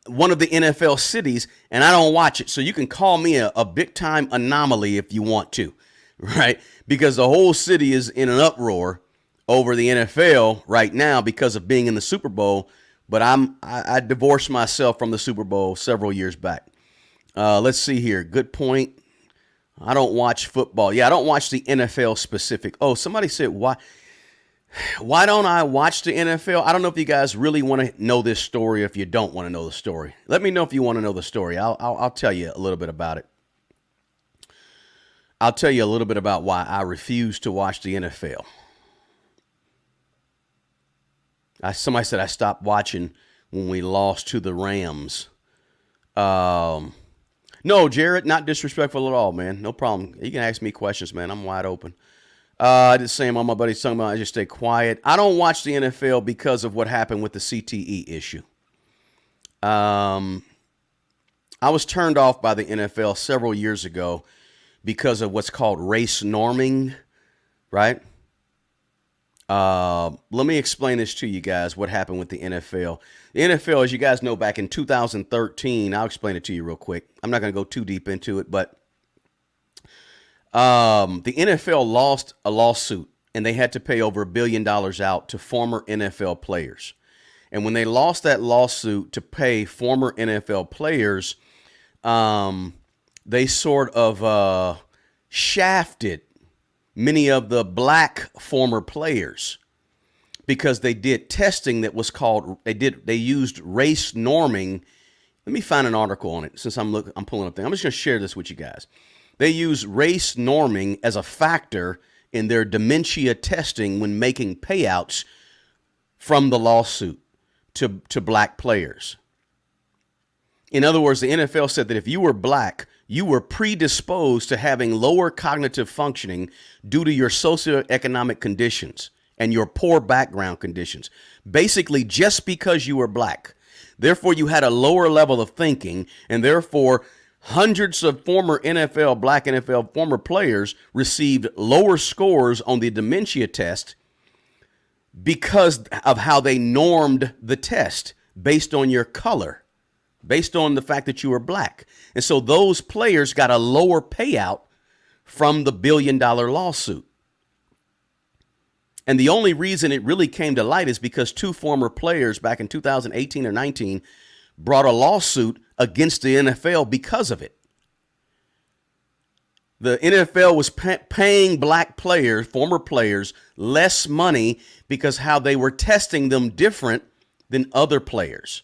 one of the NFL cities, and I don't watch it. So you can call me a big time anomaly if you want to, right? Because the whole city is in an uproar over the NFL right now because of being in the Super Bowl. But I divorced myself from the Super Bowl several years back. Let's see here. Good point. I don't watch football. Yeah, I don't watch the NFL specific. Oh, somebody said, why don't I watch the NFL? I don't know if you guys really want to know this story or if you don't want to know the story. Let me know if you want to know the story. I'll tell you a little bit about it. I'll tell you a little bit about why I refuse to watch the NFL. Somebody said I stopped watching when we lost to the Rams. No, Jared, not disrespectful at all, man. No problem. You can ask me questions, man. I'm wide open. Just saying, all my buddies talking about, I just stay quiet. I don't watch the NFL because of what happened with the CTE issue. I was turned off by the NFL several years ago because of what's called race norming, right? Let me explain this to you guys, what happened with the NFL. The NFL, as you guys know, back in 2013, I'll explain it to you real quick. I'm not going to go too deep into it, but the NFL lost a lawsuit, and they had to pay over $1 billion out to former NFL players. And when they lost that lawsuit to pay former NFL players, they sort of shafted many of the black former players because they did testing that was called, they used race norming. Let me find an article on it since I'm pulling up there. I'm just going to share this with you guys. They use race norming as a factor in their dementia testing when making payouts from the lawsuit to black players. In other words, the NFL said that if you were black, you were predisposed to having lower cognitive functioning due to your socioeconomic conditions and your poor background conditions. Basically, just because you were black. Therefore, you had a lower level of thinking, and therefore, hundreds of former black NFL former players received lower scores on the dementia test because of how they normed the test based on your color, based on the fact that you were black. And so those players got a lower payout from the $1 billion lawsuit. And the only reason it really came to light is because two former players back in 2018 or 19 brought a lawsuit against the NFL because of it. The NFL was paying black players, former players, less money because how they were testing them different than other players.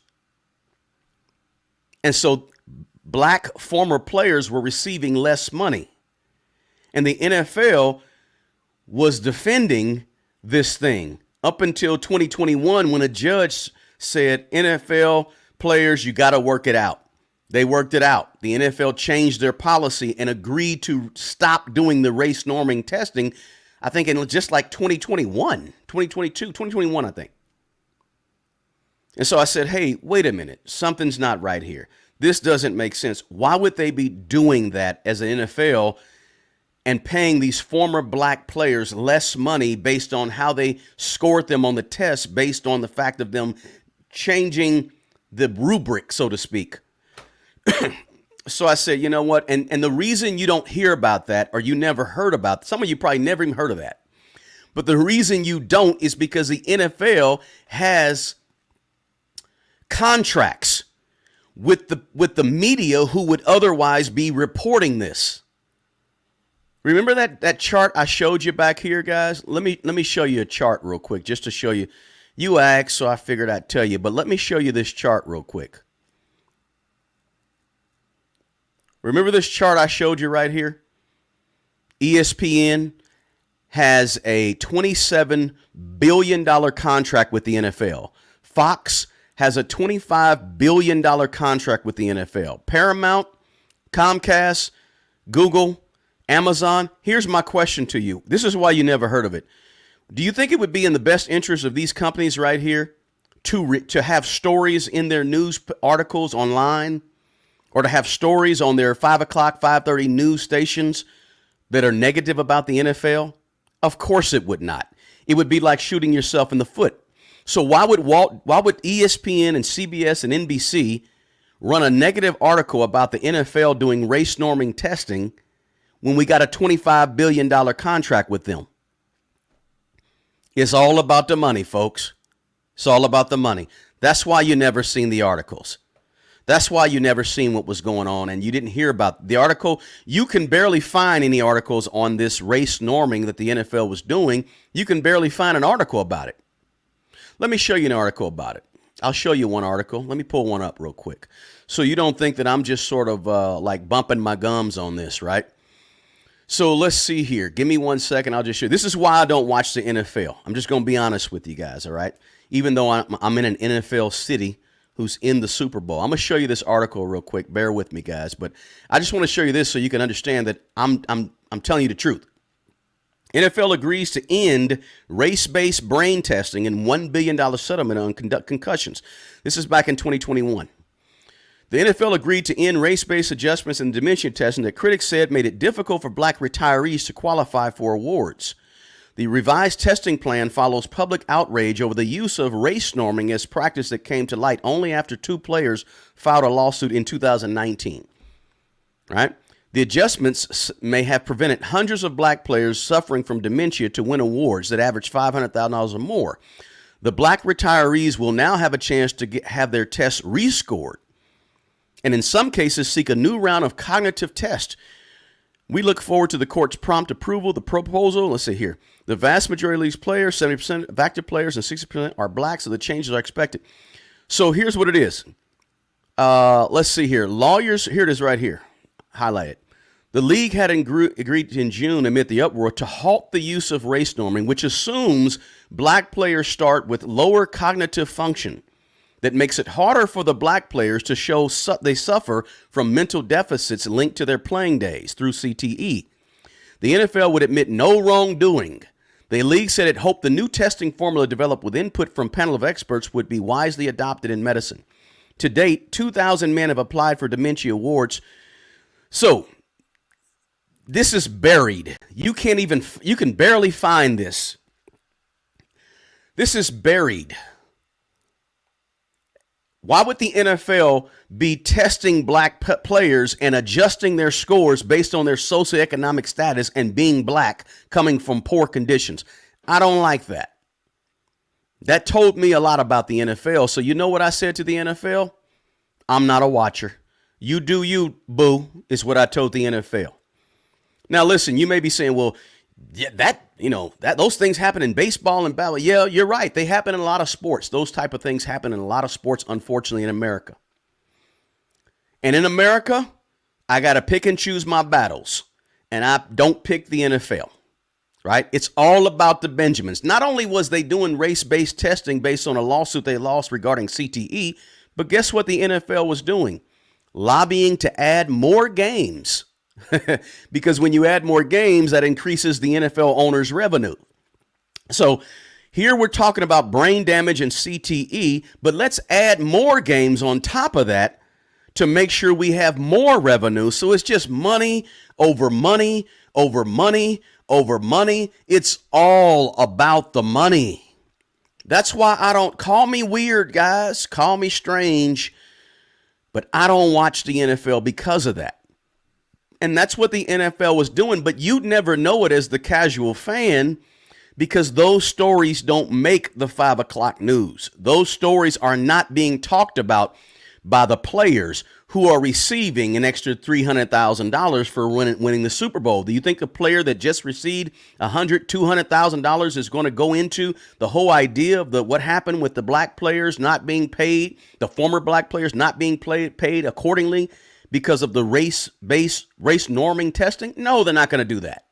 And so black former players were receiving less money. And the NFL was defending this thing up until 2021 when a judge said, NFL players, you got to work it out. They worked it out. The NFL changed their policy and agreed to stop doing the race norming testing, I think in just like 2021, 2022, 2021, I think. And so I said, hey, wait a minute. Something's not right here. This doesn't make sense. Why would they be doing that as an NFL and paying these former black players less money based on how they scored them on the test, based on the fact of them changing the rubric, so to speak? So I said, you know what? And the reason you don't hear about that, or you never heard about, some of you probably never even heard of that. But the reason you don't is because the NFL has contracts with the media who would otherwise be reporting this. Remember that chart I showed you back here, guys? Let me show you a chart real quick just to show you. You asked, so I figured I'd tell you, but let me show you this chart real quick. Remember this chart I showed you right here? ESPN has a $27 billion contract with the NFL. Fox has a $25 billion contract with the NFL. Paramount, Comcast, Google, Amazon. Here's my question to you. This is why you never heard of it. Do you think it would be in the best interest of these companies right here to have stories in their news articles online, or to have stories on their 5 o'clock, 5:30 news stations that are negative about the NFL? Of course it would not. It would be like shooting yourself in the foot. So why would ESPN and CBS and NBC run a negative article about the NFL doing race norming testing when we got a $25 billion contract with them? It's all about the money, folks. It's all about the money. That's why you never seen the articles. That's why you never seen what was going on, and you didn't hear about the article. You can barely find any articles on this race norming that the NFL was doing. You can barely find an article about it. Let me show you an article about it. I'll show you one article. Let me pull one up real quick, so you don't think that I'm just sort of like bumping my gums on this, right? So let's see here. Give me 1 second. I'll just show you. This is why I don't watch the NFL. I'm just going to be honest with you guys, all right? Even though I'm in an NFL city who's in the Super Bowl. I'm going to show you this article real quick. Bear with me, guys. But I just want to show you this so you can understand that I'm telling you the truth. NFL agrees to end race-based brain testing and $1 billion settlement on concussions. This is back in 2021. The NFL agreed to end race-based adjustments and dementia testing that critics said made it difficult for black retirees to qualify for awards. The revised testing plan follows public outrage over the use of race norming as practice that came to light only after two players filed a lawsuit in 2019. Right? The adjustments may have prevented hundreds of black players suffering from dementia to win awards that average $500,000 or more. The black retirees will now have a chance to have their tests rescored, and in some cases seek a new round of cognitive tests. We look forward to the court's prompt approval of the proposal. Let's see here. The vast majority of these players, 70% of active players and 60% are black, so the changes are expected. So here's what it is. Let's see here. Lawyers, here it is right here. Highlight it. The league had agreed in June amid the uproar to halt the use of race norming, which assumes black players start with lower cognitive function that makes it harder for the black players to show they suffer from mental deficits linked to their playing days through CTE. The NFL would admit no wrongdoing. The league said it hoped the new testing formula developed with input from a panel of experts would be wisely adopted in medicine. To date, 2,000 men have applied for dementia awards. So this is buried. You can barely find this. This is buried. Why would the NFL be testing black players and adjusting their scores based on their socioeconomic status and being black, coming from poor conditions? I don't like that. That told me a lot about the NFL. So you know what I said to the NFL? I'm not a watcher. You do you, boo, is what I told the NFL. Now, listen, you may be saying, well, yeah, those things happen in baseball and basketball. Yeah, you're right. They happen in a lot of sports. Those type of things happen in a lot of sports, unfortunately, in America. And in America, I got to pick and choose my battles. And I don't pick the NFL, right? It's all about the Benjamins. Not only was they doing race-based testing based on a lawsuit they lost regarding CTE, but guess what the NFL was doing? Lobbying to add more games. Because when you add more games, that increases the NFL owner's revenue. So here we're talking about brain damage and CTE, but let's add more games on top of that to make sure we have more revenue. So it's just money over money over money over money. It's all about the money. That's why I don't, call me weird, guys, call me strange, but I don't watch the NFL because of that. And that's what the NFL was doing, but you'd never know it as the casual fan because those stories don't make the 5 o'clock news. Those stories are not being talked about by the players who are receiving an extra $300,000 for winning the Super Bowl. Do you think a player that just received $100,000, $200,000 is going to go into the whole idea of what happened with the black players not being paid, the former black players not being paid accordingly because of the race norming testing? No, they're not going to do that.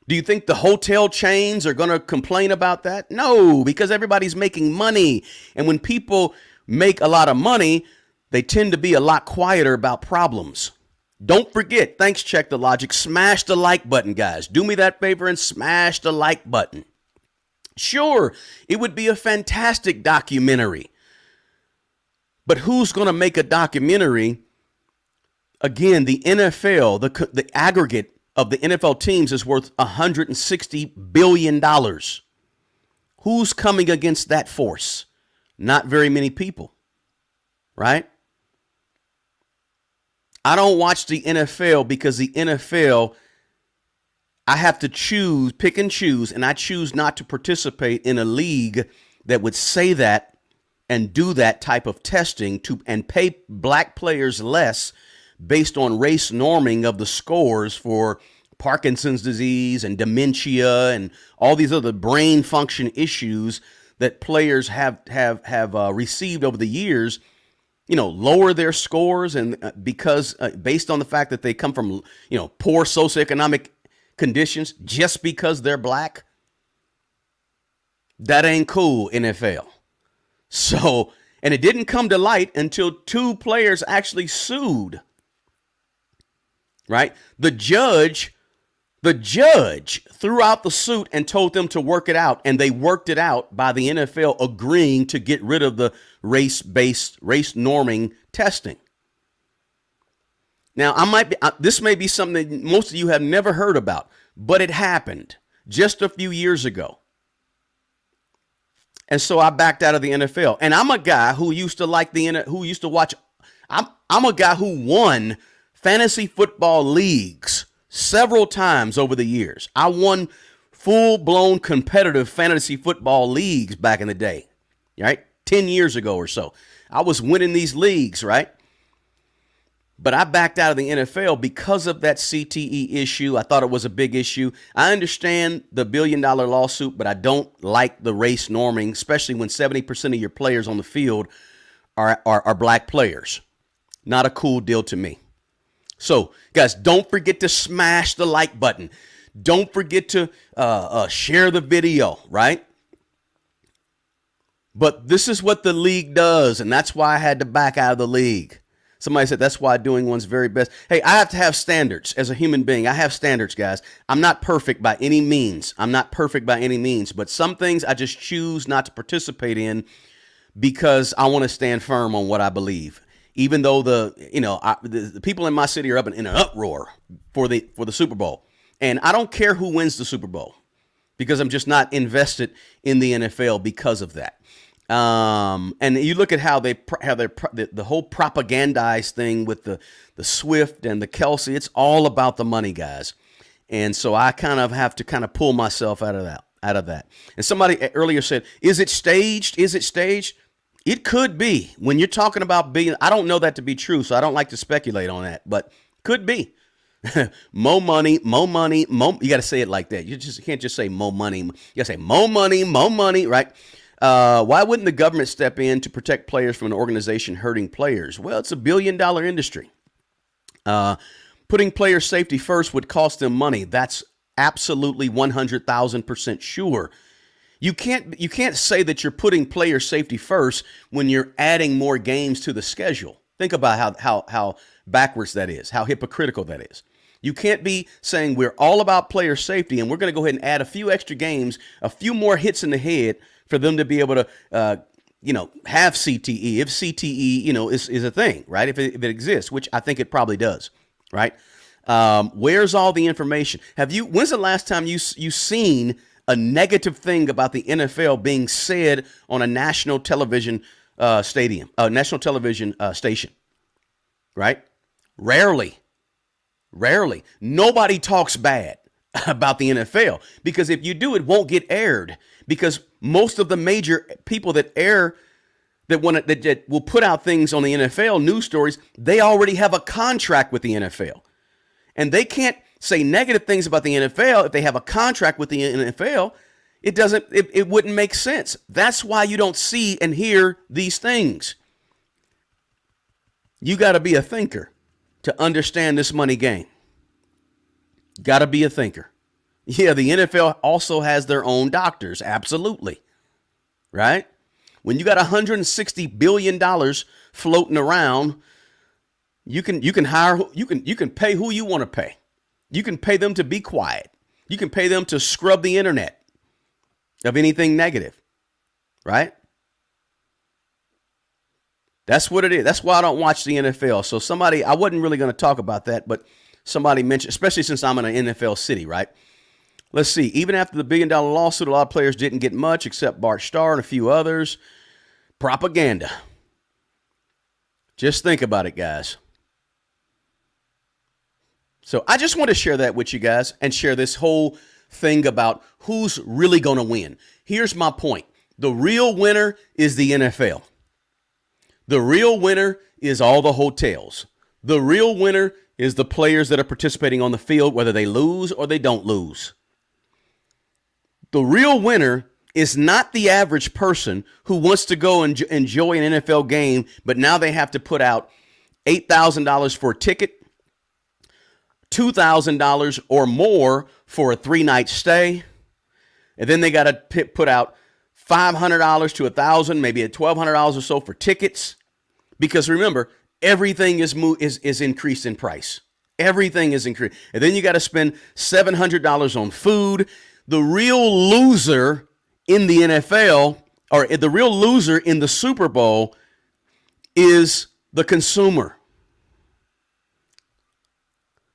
Do you think the hotel chains are going to complain about that? No, because everybody's making money. And when people make a lot of money, they tend to be a lot quieter about problems. Don't forget, thanks, Check the Logic, smash the like button, guys. Do me that favor and smash the like button. Sure, it would be a fantastic documentary. But who's going to make a documentary? Again, the NFL, the aggregate of the NFL teams is worth $160 billion. Who's coming against that force? Not very many people, right? I don't watch the NFL because the NFL, I have to pick and choose, and I choose not to participate in a league that would say that and do that type of testing and pay black players less based on race norming of the scores for Parkinson's disease and dementia and all these other brain function issues that players have received over the years, lower their scores. And because based on the fact that they come from, poor socioeconomic conditions just because they're black, that ain't cool, NFL. So, and it didn't come to light until 2 players actually sued. Right? The judge threw out the suit and told them to work it out. And they worked it out by the NFL agreeing to get rid of the race norming testing. Now, this may be something that most of you have never heard about, but it happened just a few years ago. And so I backed out of the NFL. And I'm a guy who used to watch. I'm a guy who won fantasy football leagues several times over the years. I won full-blown competitive fantasy football leagues back in the day, right? 10 years ago or so. I was winning these leagues, right? But I backed out of the NFL because of that CTE issue. I thought it was a big issue. I understand the $1 billion lawsuit, but I don't like the race norming, especially when 70% of your players on the field are black players. Not a cool deal to me. So, guys, don't forget to smash the like button. Don't forget to share the video, right? But this is what the league does, and that's why I had to back out of the league. Somebody said that's why doing one's very best. Hey, I have to have standards as a human being. I have standards, guys. I'm not perfect by any means. But some things I just choose not to participate in because I want to stand firm on what I believe. Even though the people in my city are up in an uproar for the Super Bowl. And I don't care who wins the Super Bowl because I'm just not invested in the NFL because of that. And you look at how the whole propagandized thing with the Swift and the Kelsey, it's all about the money, guys. And so I kind of have to pull myself out of that. out of that. And somebody earlier said, is it staged? Is it staged? It could be. When you're talking about billions, I don't know that to be true, so I don't like to speculate on that, but could be. More money, more money, more. You got to say it like that. You can't just say more money. You got to say more money, right? Why wouldn't the government step in to protect players from an organization hurting players? Well, it's $1 billion industry. Putting player safety first would cost them money. That's absolutely 100,000% sure. You can't say that you're putting player safety first when you're adding more games to the schedule. Think about how backwards that is, how hypocritical that is. You can't be saying we're all about player safety and we're going to go ahead and add a few extra games, a few more hits in the head for them to be able to, have CTE, if CTE, is a thing, right? If it exists, which I think it probably does, right? Where's all the information? When's the last time you seen a negative thing about the NFL being said on a national television station, right? Rarely. Nobody talks bad about the NFL because if you do, it won't get aired because most of the major people that will put out things on the NFL news stories, they already have a contract with the NFL. And they can't say negative things about the NFL if they have a contract with the NFL. It wouldn't make sense. That's why you don't see and hear these things. You got to be a thinker to understand this money game. Got to be a thinker. Yeah, the NFL also has their own doctors. Absolutely. Right? When you got $160 billion floating around, you can pay who you want to pay. You can pay them to be quiet. You can pay them to scrub the internet of anything negative. Right? That's what it is. That's why I don't watch the NFL. So I wasn't really going to talk about that, but somebody mentioned, especially since I'm in an NFL city, right? Let's see. Even after the $1 billion lawsuit, a lot of players didn't get much except Bart Starr and a few others. Propaganda. Just think about it, guys. So I just want to share that with you guys and share this whole thing about who's really going to win. Here's my point. The real winner is the NFL. The real winner is all the hotels. The real winner is the players that are participating on the field, whether they lose or they don't lose. The real winner is not the average person who wants to go and enjoy an NFL game, but now they have to put out $8,000 for a ticket, $2,000 or more for a 3-night stay, and then they got to put out $500 to $1,000, maybe $1,200 or so for tickets, because remember, everything is increased in price. Everything is increased, and then you got to spend $700 on food. The real loser in the NFL, or the real loser in the Super Bowl, is the consumer.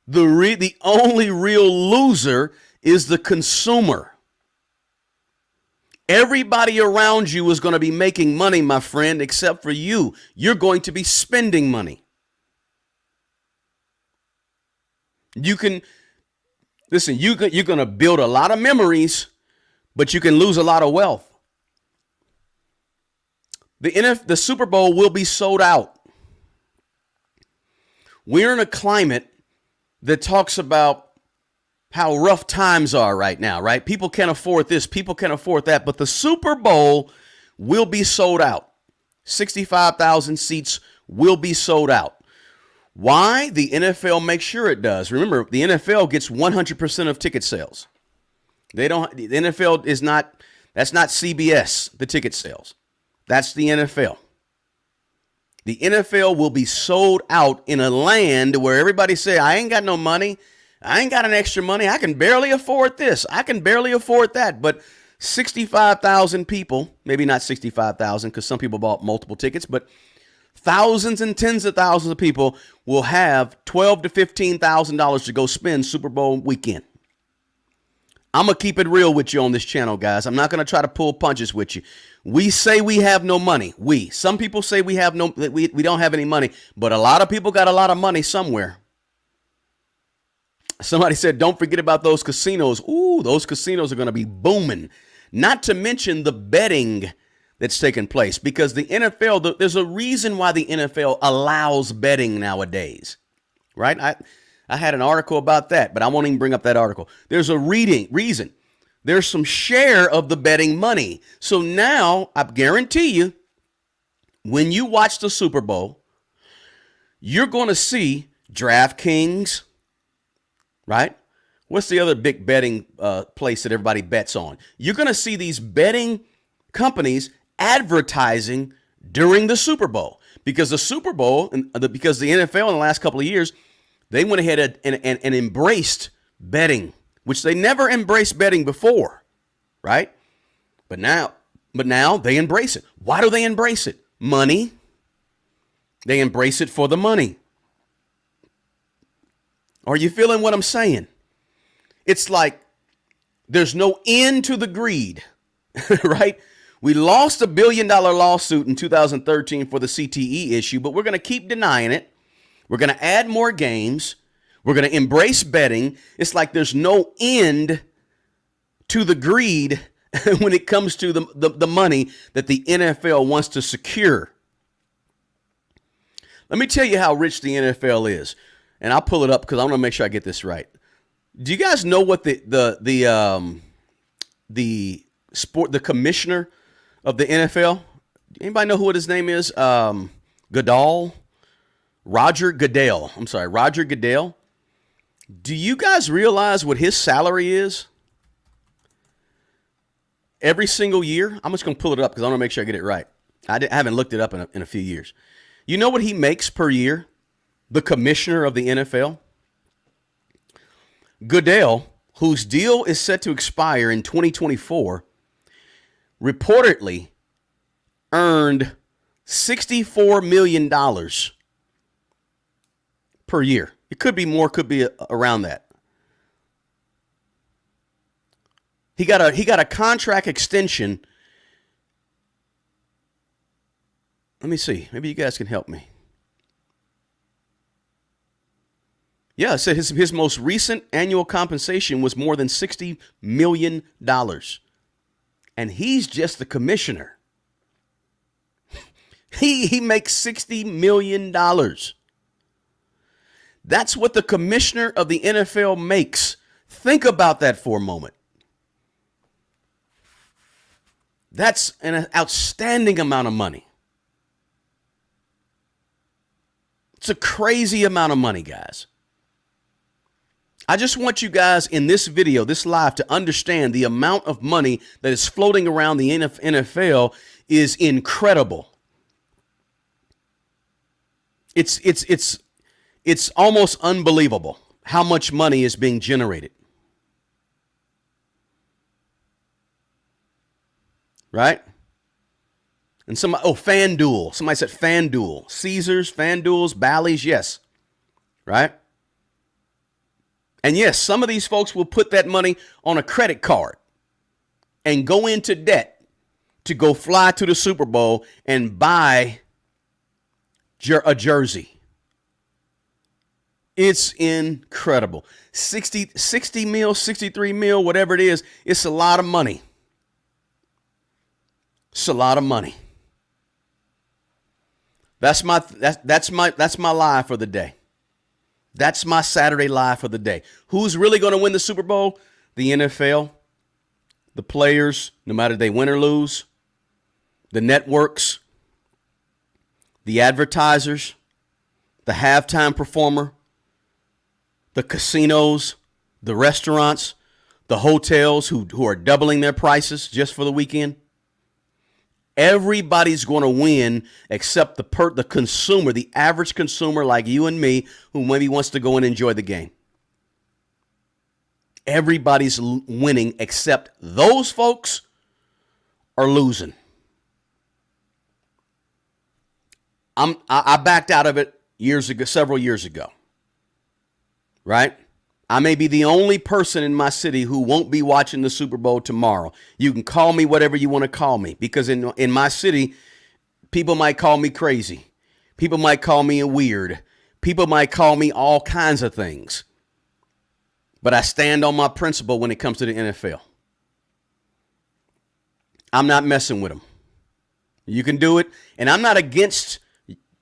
The only real loser is the consumer. Everybody around you is going to be making money, my friend, except for you. You're going to be spending money. You're going to build a lot of memories, but you can lose a lot of wealth. The Super Bowl will be sold out. We're in a climate that talks about how rough times are right now, right? People can't afford this, people can't afford that, but the Super Bowl will be sold out. 65,000 seats will be sold out. Why? The NFL makes sure it does. Remember, the NFL gets 100% of ticket sales. The NFL is not, that's not CBS, the ticket sales. That's the NFL. The NFL will be sold out in a land where everybody say, I ain't got no money. I ain't got an extra money. I can barely afford this. I can barely afford that. But 65,000 people, maybe not 65,000 because some people bought multiple tickets, but thousands and tens of thousands of people will have $12,000 to $15,000 to go spend Super Bowl weekend. I'm going to keep it real with you on this channel, guys. I'm not going to try to pull punches with you. We say we have no money. Some people say we don't have any money, but a lot of people got a lot of money somewhere. Somebody said, don't forget about those casinos. Ooh, those casinos are going to be booming. Not to mention the betting that's taking place, because the NFL, there's a reason why the NFL allows betting nowadays, right? I had an article about that, but I won't even bring up that article. There's a reason. There's some share of the betting money. So now I guarantee you, when you watch the Super Bowl, you're going to see DraftKings, right? What's the other big betting place that everybody bets on? You're going to see these betting companies advertising during the Super Bowl, because the Super Bowl because the NFL in the last couple of years, they went ahead and embraced betting, which they never embraced betting before, right? But now they embrace it. Why do they embrace it? Money. They embrace it for the money. Are you feeling what I'm saying? It's like there's no end to the greed, right? We lost $1 billion lawsuit in 2013 for the CTE issue, but we're going to keep denying it. We're going to add more games. We're going to embrace betting. It's like there's no end to the greed when it comes to the money that the NFL wants to secure. Let me tell you how rich the NFL is, and I'll pull it up because I want to make sure I get this right. Do you guys know what the commissioner of the NFL? Anybody know what his name is? Roger Goodell. I'm sorry, Roger Goodell. Do you guys realize what his salary is every single year? I'm just going to pull it up because I want to make sure I get it right. I haven't looked it up in a few years. You know what he makes per year? The commissioner of the NFL? Goodell, whose deal is set to expire in 2024, reportedly earned $64 million per year. It could be more, could be around that. He got a contract extension. Let me see. Maybe you guys can help me. Yeah, it said his most recent annual compensation was more than $60 million. And he's just the commissioner. He makes $60 million. That's what the commissioner of the NFL makes. Think about that for a moment. That's an outstanding amount of money. It's a crazy amount of money, guys. I just want you guys in this video, this live, to understand the amount of money that is floating around the NFL is incredible. It's almost unbelievable how much money is being generated. Right? And FanDuel. Somebody said FanDuel. Caesars, FanDuels, Bally's, yes. Right? And yes, some of these folks will put that money on a credit card and go into debt to go fly to the Super Bowl and buy a jersey. It's incredible. 60 mil, 63 mil, whatever it is, it's a lot of money. It's a lot of money. That's my live for the day. That's my Saturday live for the day. Who's really going to win the Super Bowl? The NFL, the players, no matter they win or lose, the networks, the advertisers, the halftime performer, the casinos, the restaurants, the hotels who are doubling their prices just for the weekend. Everybody's going to win except the consumer, the average consumer like you and me, who maybe wants to go and enjoy the game. Everybody's winning except those folks are losing. I backed out of it several years ago. Right? I may be the only person in my city who won't be watching the Super Bowl tomorrow. You can call me whatever you want to call me, because in my city, people might call me crazy. People might call me weird. People might call me all kinds of things. But I stand on my principle when it comes to the NFL. I'm not messing with them. You can do it. And I'm not against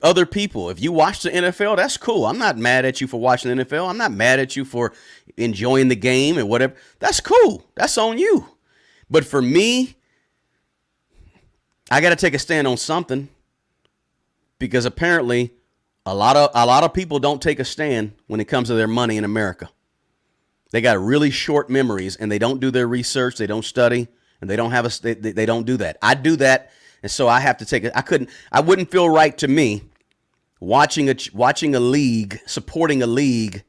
other people. If you watch the NFL, that's cool. I'm not mad at you for watching the NFL. I'm not mad at you for enjoying the game and whatever. That's cool. That's on you. But for me, I got to take a stand on something, because apparently a lot of people don't take a stand when it comes to their money in America. They got really short memories, and they don't do their research. They don't study, and they don't have they don't do that. I do that. And so I have to take it. I wouldn't feel right to me watching a league, supporting a league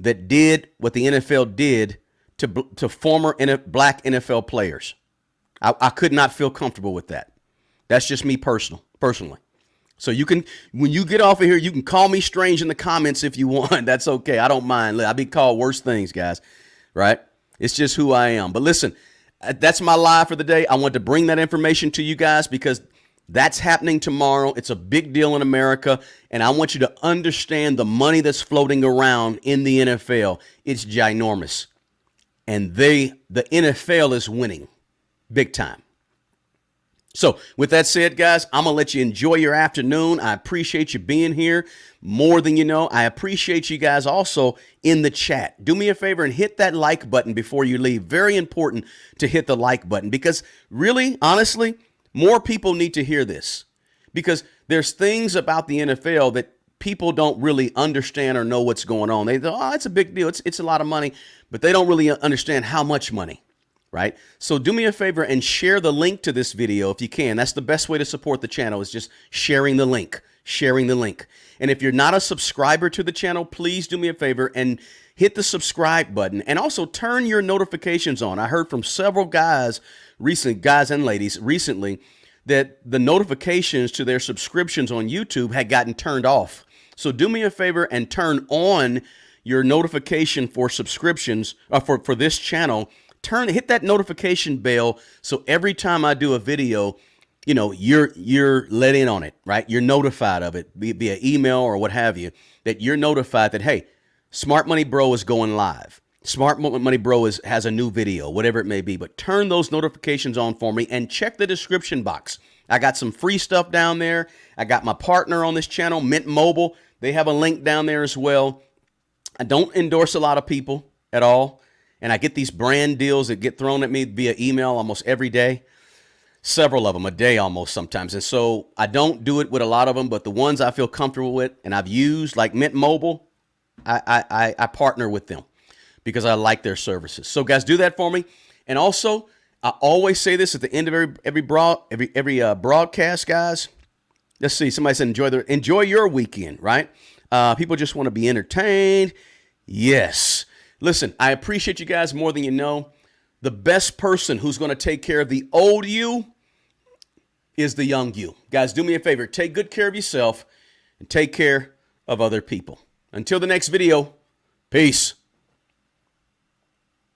that did what the NFL did to former black NFL players. I could not feel comfortable with that. That's just me personally. So you can, when you get off of here, you can call me strange in the comments if you want. That's okay. I don't mind. I'll be called worse things, guys. Right? It's just who I am. But listen, that's my live for the day. I want to bring that information to you guys because that's happening tomorrow. It's a big deal in America, and I want you to understand the money that's floating around in the NFL. It's ginormous, and the NFL is winning big time. So with that said, guys, I'm going to let you enjoy your afternoon. I appreciate you being here more than you know. I appreciate you guys also in the chat. Do me a favor and hit that like button before you leave. Very important to hit the like button, because really, honestly, more people need to hear this, because there's things about the NFL that people don't really understand or know what's going on. They go, oh, it's a big deal. It's a lot of money, but they don't really understand how much money. Right? So do me a favor and share the link to this video if you can. That's the best way to support the channel, is just sharing the link. And if you're not a subscriber to the channel, please do me a favor and hit the subscribe button, and also turn your notifications on. I heard from several guys and ladies recently, that the notifications to their subscriptions on YouTube had gotten turned off. So do me a favor and turn on your notification for subscriptions for this channel. Hit that notification bell, so every time I do a video, you know, you're let in on it, right? You're notified of it via email or what have you, that you're notified that, hey, Smart Money Bro is going live. Smart Money Bro has a new video, whatever it may be. But turn those notifications on for me, and check the description box. I got some free stuff down there. I got my partner on this channel, Mint Mobile. They have a link down there as well. I don't endorse a lot of people at all. And I get these brand deals that get thrown at me via email almost every day, several of them a day almost sometimes. And so I don't do it with a lot of them, but the ones I feel comfortable with and I've used, like Mint Mobile, I partner with them because I like their services. So guys, do that for me. And also, I always say this at the end of every broadcast, guys. Let's see. Somebody said enjoy your weekend, right? People just want to be entertained. Yes. Listen, I appreciate you guys more than you know. The best person who's going to take care of the old you is the young you. Guys, do me a favor. Take good care of yourself and take care of other people. Until the next video, peace.